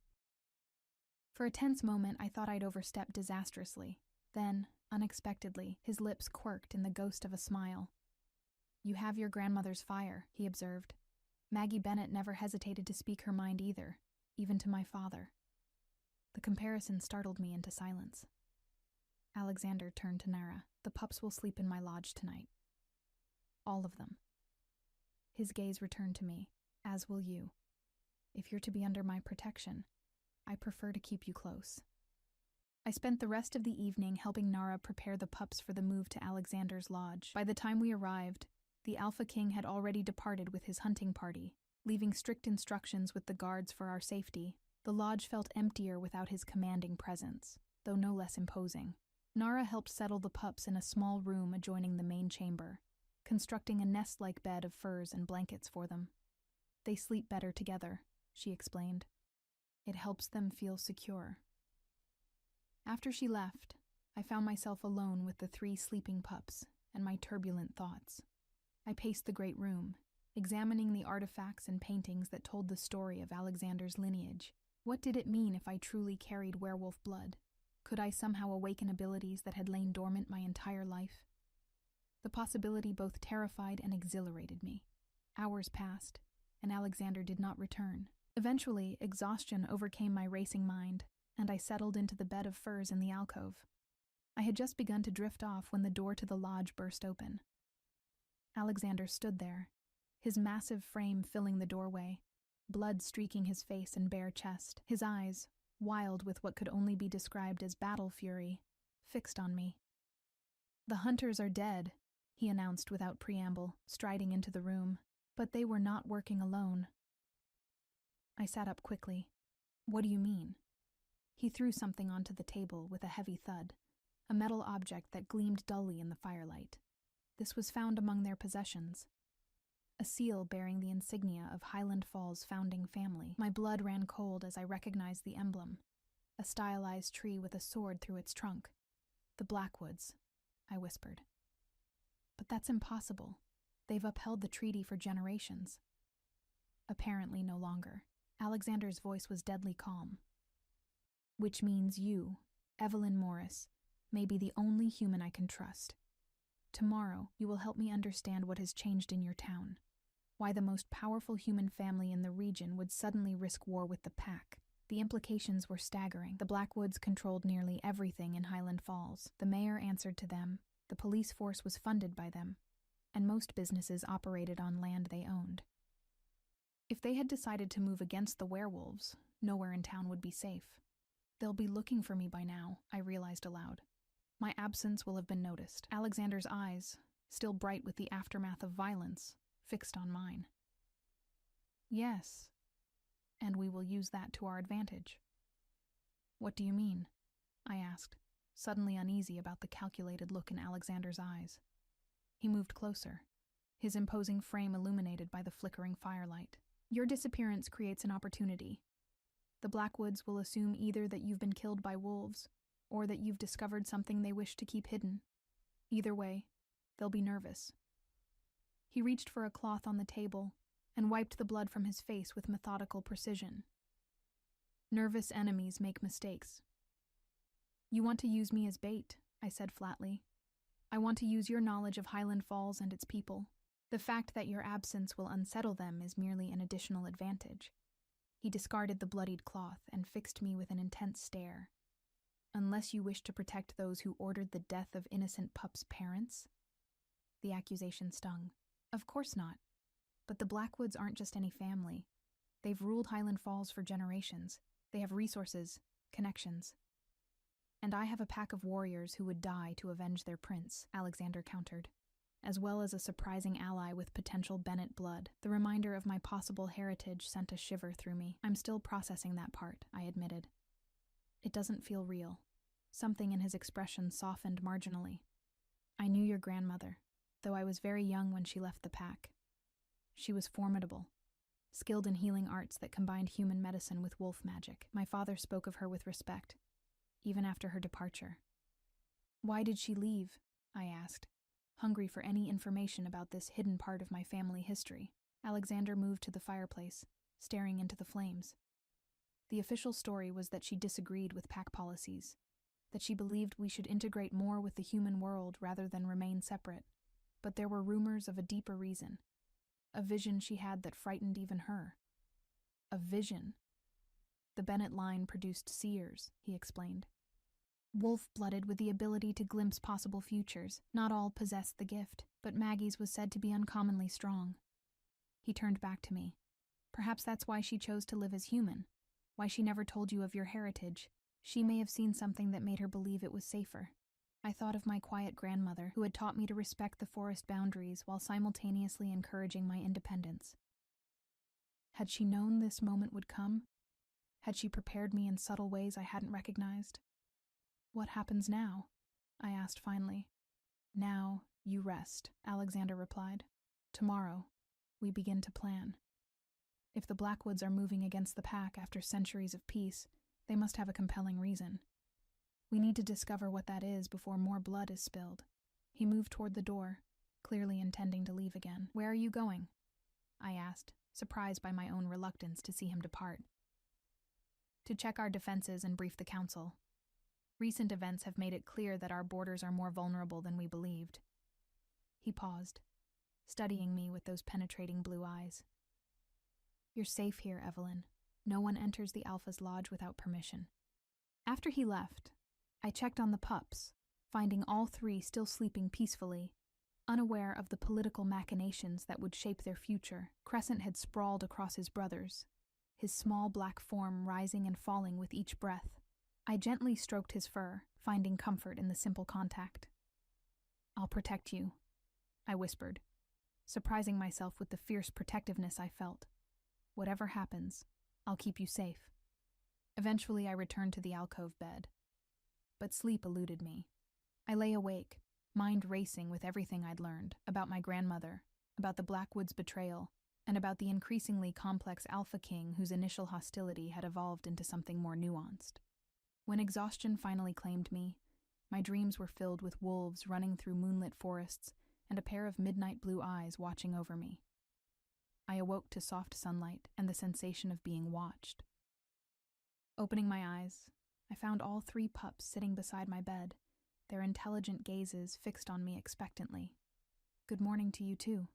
For a tense moment, I thought I'd overstepped disastrously. Then, unexpectedly, his lips quirked in the ghost of a smile. "You have your grandmother's fire," he observed. "Maggie Bennett never hesitated to speak her mind either, even to my father." The comparison startled me into silence. Alexander turned to Nara. "The pups will sleep in my lodge tonight. All of them." His gaze returned to me, "As will you. If you're to be under my protection, I prefer to keep you close." I spent the rest of the evening helping Nara prepare the pups for the move to Alexander's lodge. By the time we arrived, the Alpha King had already departed with his hunting party, leaving strict instructions with the guards for our safety. The lodge felt emptier without his commanding presence, though no less imposing. Nara helped settle the pups in a small room adjoining the main chamber, constructing a nest-like bed of furs and blankets for them. "They sleep better together," she explained. "It helps them feel secure." After she left, I found myself alone with the 3 sleeping pups and my turbulent thoughts. I paced the great room, examining the artifacts and paintings that told the story of Alexander's lineage. What did it mean if I truly carried werewolf blood? Could I somehow awaken abilities that had lain dormant my entire life? The possibility both terrified and exhilarated me. Hours passed, and Alexander did not return. Eventually, exhaustion overcame my racing mind, and I settled into the bed of furs in the alcove. I had just begun to drift off when the door to the lodge burst open. Alexander stood there, his massive frame filling the doorway, blood streaking his face and bare chest, his eyes, wild with what could only be described as battle fury, fixed on me. "The hunters are dead," he announced without preamble, striding into the room, but they were not working alone. I sat up quickly. "What do you mean?" He threw something onto the table with a heavy thud, a metal object that gleamed dully in the firelight. This was found among their possessions. A seal bearing the insignia of Highland Falls' founding family. My blood ran cold as I recognized the emblem, a stylized tree with a sword through its trunk. "The Blackwoods," I whispered. "But that's impossible. They've upheld the treaty for generations." Apparently no longer. Alexander's voice was deadly calm. "Which means you, Evelyn Morris, may be the only human I can trust. Tomorrow, you will help me understand what has changed in your town. Why the most powerful human family in the region would suddenly risk war with the pack." The implications were staggering. The Blackwoods controlled nearly everything in Highland Falls. The mayor answered to them, the police force was funded by them, and most businesses operated on land they owned. If they had decided to move against the werewolves, nowhere in town would be safe. "They'll be looking for me by now," I realized aloud. "My absence will have been noticed." Alexander's eyes, still bright with the aftermath of violence, fixed on mine. "Yes, and we will use that to our advantage." "What do you mean?" I asked, suddenly uneasy about the calculated look in Alexander's eyes. He moved closer, his imposing frame illuminated by the flickering firelight. "Your disappearance creates an opportunity. The Blackwoods will assume either that you've been killed by wolves, or that you've discovered something they wish to keep hidden. Either way, they'll be nervous." He reached for a cloth on the table and wiped the blood from his face with methodical precision. "Nervous enemies make mistakes." "You want to use me as bait," I said flatly. "I want to use your knowledge of Highland Falls and its people. The fact that your absence will unsettle them is merely an additional advantage." He discarded the bloodied cloth and fixed me with an intense stare. "Unless you wish to protect those who ordered the death of innocent Pups' parents?" The accusation stung. "Of course not. But the Blackwoods aren't just any family. They've ruled Highland Falls for generations. They have resources, connections. And I have a pack of warriors who would die to avenge their prince," Alexander countered, "as well as a surprising ally with potential Bennett blood." The reminder of my possible heritage sent a shiver through me. "I'm still processing that part," I admitted. "It doesn't feel real." Something in his expression softened marginally. "I knew your grandmother, though I was very young when she left the pack. She was formidable, skilled in healing arts that combined human medicine with wolf magic. My father spoke of her with respect, even after her departure." "Why did she leave?" I asked, hungry for any information about this hidden part of my family history. Alexander moved to the fireplace, staring into the flames. "The official story was that she disagreed with pack policies, that she believed we should integrate more with the human world rather than remain separate. But there were rumors of a deeper reason, a vision she had that frightened even her." "A vision?" "The Bennett line produced seers," he explained. "Wolf-blooded with the ability to glimpse possible futures. Not all possessed the gift, but Maggie's was said to be uncommonly strong." He turned back to me. "Perhaps that's why she chose to live as human, why she never told you of your heritage. She may have seen something that made her believe it was safer." I thought of my quiet grandmother, who had taught me to respect the forest boundaries while simultaneously encouraging my independence. Had she known this moment would come? Had she prepared me in subtle ways I hadn't recognized? "What happens now?" I asked finally. "Now, you rest," Alexander replied. "Tomorrow, we begin to plan. If the Blackwoods are moving against the pack after centuries of peace, they must have a compelling reason. We need to discover what that is before more blood is spilled." He moved toward the door, clearly intending to leave again. "Where are you going?" I asked, surprised by my own reluctance to see him depart. "To check our defenses and brief the council. Recent events have made it clear that our borders are more vulnerable than we believed." He paused, studying me with those penetrating blue eyes. You're safe here, Evelyn. No one enters the Alpha's lodge without permission. After he left, I checked on the pups, finding all three still sleeping peacefully, unaware of the political machinations that would shape their future. Crescent had sprawled across his brothers, his small black form rising and falling with each breath. I gently stroked his fur, finding comfort in the simple contact. I'll protect you, I whispered, surprising myself with the fierce protectiveness I felt. Whatever happens, I'll keep you safe. Eventually, I returned to the alcove bed. But sleep eluded me. I lay awake, mind racing with everything I'd learned about my grandmother, about the Blackwood's betrayal, and about the increasingly complex Alpha King whose initial hostility had evolved into something more nuanced. When exhaustion finally claimed me, my dreams were filled with wolves running through moonlit forests and a pair of midnight blue eyes watching over me. I awoke to soft sunlight and the sensation of being watched. Opening my eyes, I found all three pups sitting beside my bed, their intelligent gazes fixed on me expectantly. Good morning to you too,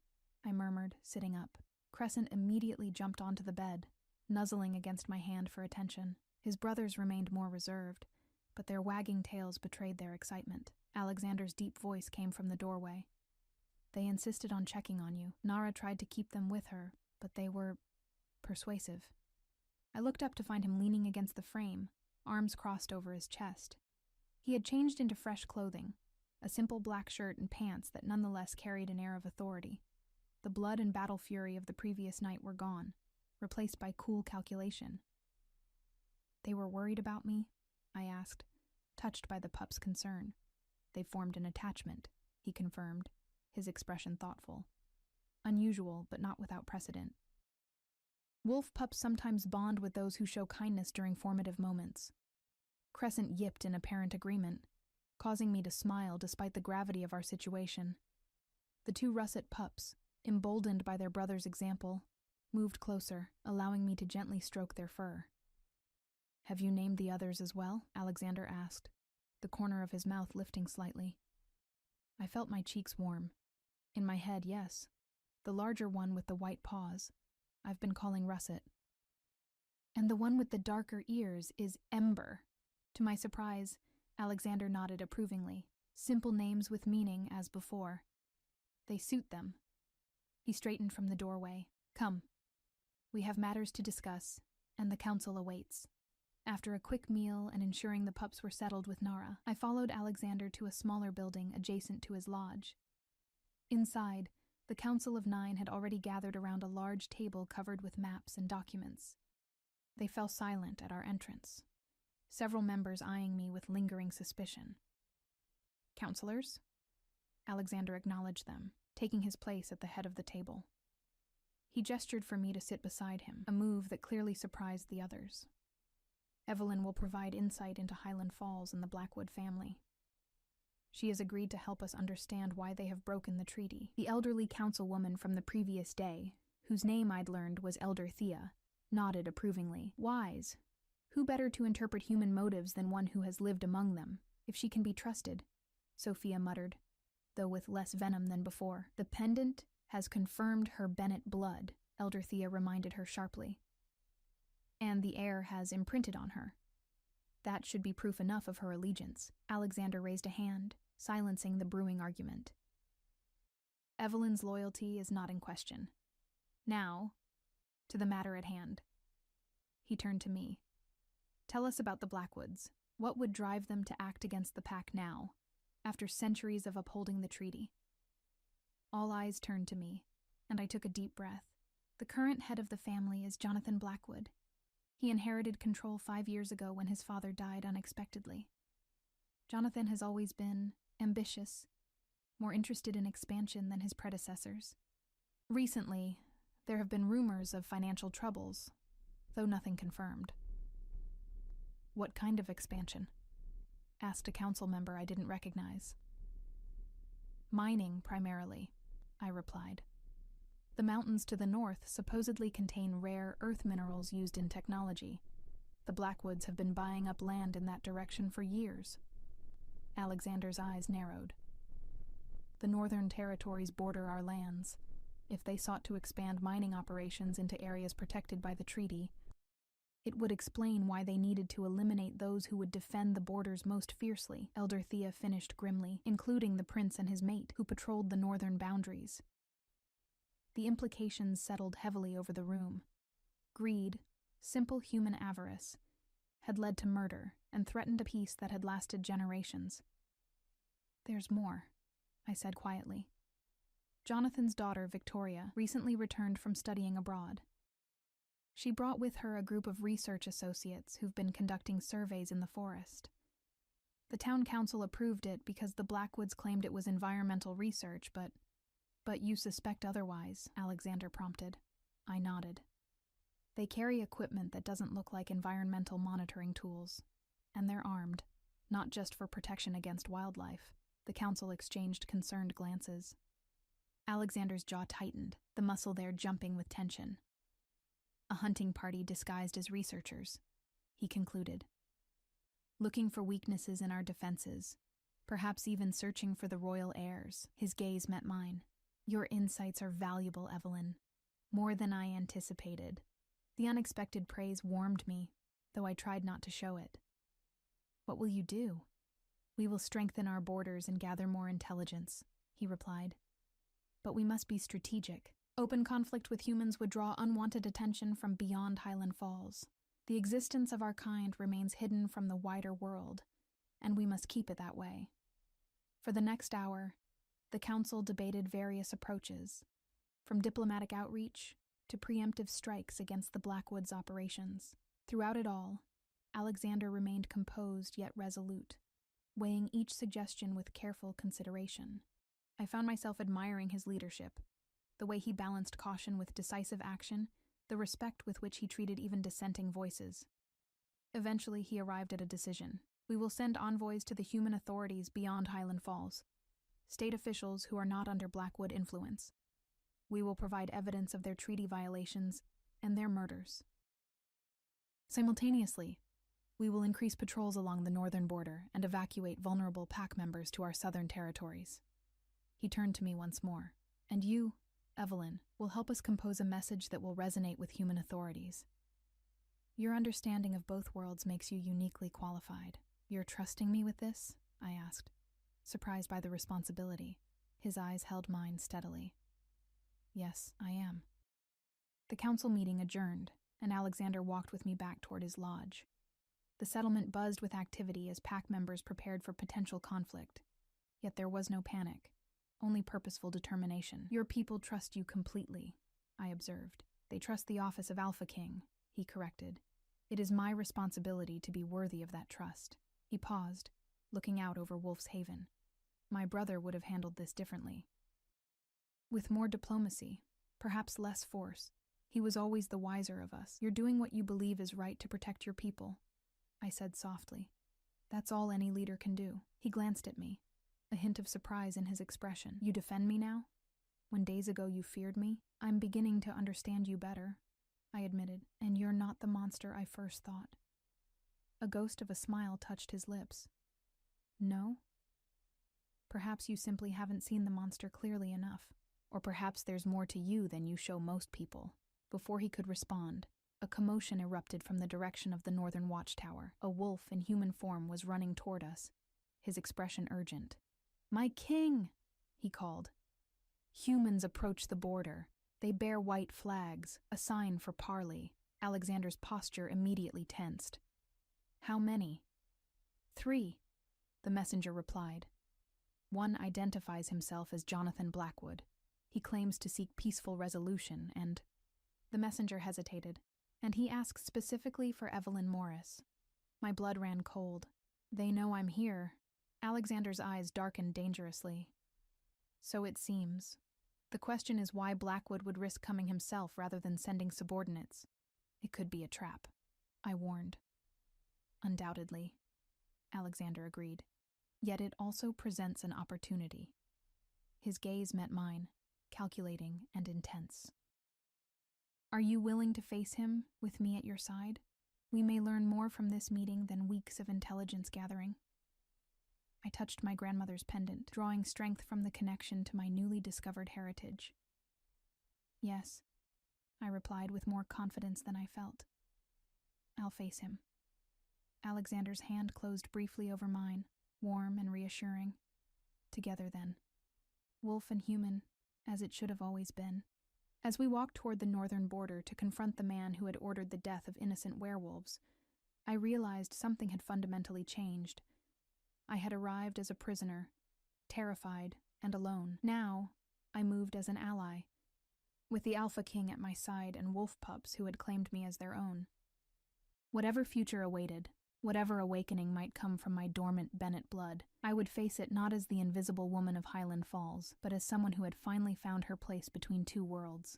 I murmured, sitting up. Crescent immediately jumped onto the bed, nuzzling against my hand for attention. His brothers remained more reserved, but their wagging tails betrayed their excitement. Alexander's deep voice came from the doorway. They insisted on checking on you. Nara tried to keep them with her, but they were persuasive. I looked up to find him leaning against the frame, arms crossed over his chest. He had changed into fresh clothing, a simple black shirt and pants that nonetheless carried an air of authority. The blood and battle fury of the previous night were gone, replaced by cool calculation. They were worried about me? I asked, touched by the pup's concern. They formed an attachment, he confirmed, his expression thoughtful. Unusual, but not without precedent. Wolf pups sometimes bond with those who show kindness during formative moments. Crescent yipped in apparent agreement, causing me to smile despite the gravity of our situation. The two russet pups, emboldened by their brother's example, moved closer, allowing me to gently stroke their fur. Have you named the others as well? Alexander asked, the corner of his mouth lifting slightly. I felt my cheeks warm. In my head, yes. The larger one with the white paws, I've been calling Russet. And the one with the darker ears is Ember. To my surprise, Alexander nodded approvingly. Simple names with meaning, as before. They suit them. He straightened from the doorway. Come. We have matters to discuss, and the council awaits. After a quick meal and ensuring the pups were settled with Nara, I followed Alexander to a smaller building adjacent to his lodge. Inside, the Council of Nine had already gathered around a large table covered with maps and documents. They fell silent at our entrance, several members eyeing me with lingering suspicion. Counselors? Alexander acknowledged them, taking his place at the head of the table. He gestured for me to sit beside him, a move that clearly surprised the others. Evelyn will provide insight into Highland Falls and the Blackwood family. She has agreed to help us understand why they have broken the treaty. The elderly councilwoman from the previous day, whose name I'd learned was Elder Thea, nodded approvingly. Wise. Who better to interpret human motives than one who has lived among them, if she can be trusted? Sophia muttered, though with less venom than before. The pendant has confirmed her Bennett blood, Elder Thea reminded her sharply. And the heir has imprinted on her. That should be proof enough of her allegiance. Alexander raised a hand, silencing the brewing argument. Evelyn's loyalty is not in question. Now, to the matter at hand. He turned to me. Tell us about the Blackwoods. What would drive them to act against the pack now, after centuries of upholding the treaty? All eyes turned to me, and I took a deep breath. The current head of the family is Jonathan Blackwood. He inherited control 5 years ago when his father died unexpectedly. Jonathan has always been ambitious, more interested in expansion than his predecessors. Recently, there have been rumors of financial troubles, though nothing confirmed. What kind of expansion? Asked a council member I didn't recognize. Mining, primarily, I replied. The mountains to the north supposedly contain rare earth minerals used in technology. The Blackwoods have been buying up land in that direction for years. Alexander's eyes narrowed. The Northern Territories border our lands. If they sought to expand mining operations into areas protected by the treaty, it would explain why they needed to eliminate those who would defend the borders most fiercely, Elder Thea finished grimly, including the prince and his mate, who patrolled the northern boundaries. The implications settled heavily over the room. Greed, simple human avarice, had led to murder and threatened a peace that had lasted generations. "There's more," I said quietly. "Jonathan's daughter, Victoria, recently returned from studying abroad. She brought with her a group of research associates who've been conducting surveys in the forest. The town council approved it because the Blackwoods claimed it was environmental research, but you suspect otherwise," Alexander prompted. I nodded. "They carry equipment that doesn't look like environmental monitoring tools, and they're armed, not just for protection against wildlife." The council exchanged concerned glances. Alexander's jaw tightened, the muscle there jumping with tension. "A hunting party disguised as researchers," he concluded. "Looking for weaknesses in our defenses, perhaps even searching for the royal heirs." His gaze met mine. "Your insights are valuable, Evelyn. More than I anticipated." The unexpected praise warmed me, though I tried not to show it. "What will you do?" "We will strengthen our borders and gather more intelligence," he replied. "But we must be strategic. Open conflict with humans would draw unwanted attention from beyond Highland Falls. The existence of our kind remains hidden from the wider world, and we must keep it that way." For the next hour, the council debated various approaches, from diplomatic outreach to preemptive strikes against the Blackwoods operations. Throughout it all, Alexander remained composed yet resolute, weighing each suggestion with careful consideration. I found myself admiring his leadership, the way he balanced caution with decisive action, the respect with which he treated even dissenting voices. Eventually, he arrived at a decision. "We will send envoys to the human authorities beyond Highland Falls, state officials who are not under Blackwood influence. We will provide evidence of their treaty violations and their murders. Simultaneously, we will increase patrols along the northern border and evacuate vulnerable pack members to our southern territories." He turned to me once more. "And you, Evelyn, will help us compose a message that will resonate with human authorities. Your understanding of both worlds makes you uniquely qualified." "You're trusting me with this?" I asked, surprised by the responsibility. His eyes held mine steadily. "Yes, I am." The council meeting adjourned, and Alexander walked with me back toward his lodge. The settlement buzzed with activity as pack members prepared for potential conflict. Yet there was no panic, only purposeful determination. "Your people trust you completely," I observed. "They trust the office of Alpha King," he corrected. "It is my responsibility to be worthy of that trust." He paused, looking out over Wolf's Haven. "My brother would have handled this differently. With more diplomacy, perhaps less force. He was always the wiser of us." "You're doing what you believe is right to protect your people," I said softly. "That's all any leader can do." He glanced at me, a hint of surprise in his expression. "You defend me now? When days ago you feared me?" "I'm beginning to understand you better," I admitted, "and you're not the monster I first thought." A ghost of a smile touched his lips. "No? Perhaps you simply haven't seen the monster clearly enough. Or perhaps there's more to you than you show most people." Before he could respond, a commotion erupted from the direction of the northern watchtower. A wolf in human form was running toward us, his expression urgent. "My king!" he called. Humans approach the border. They bear white flags, a sign for parley. Alexander's posture immediately tensed. "How many?" "3, the messenger replied. "One identifies himself as Jonathan Blackwood. He claims to seek peaceful resolution and—" The messenger hesitated. "And he asks specifically for Evelyn Morris." My blood ran cold. "They know I'm here." Alexander's eyes darkened dangerously. "So it seems. The question is why Blackwood would risk coming himself rather than sending subordinates. It could be a trap," I warned. "Undoubtedly," Alexander agreed. "Yet it also presents an opportunity." His gaze met mine, calculating and intense. "Are you willing to face him, with me at your side? We may learn more from this meeting than weeks of intelligence gathering." I touched my grandmother's pendant, drawing strength from the connection to my newly discovered heritage. Yes, I replied with more confidence than I felt. I'll face him. Alexander's hand closed briefly over mine, warm and reassuring. Together then. Wolf and human, as it should have always been. As we walked toward the northern border to confront the man who had ordered the death of innocent werewolves, I realized something had fundamentally changed. I had arrived as a prisoner, terrified and alone. Now, I moved as an ally, with the Alpha King at my side and wolf pups who had claimed me as their own. Whatever future awaited, whatever awakening might come from my dormant Bennett blood, I would face it not as the invisible woman of Highland Falls, but as someone who had finally found her place between two worlds.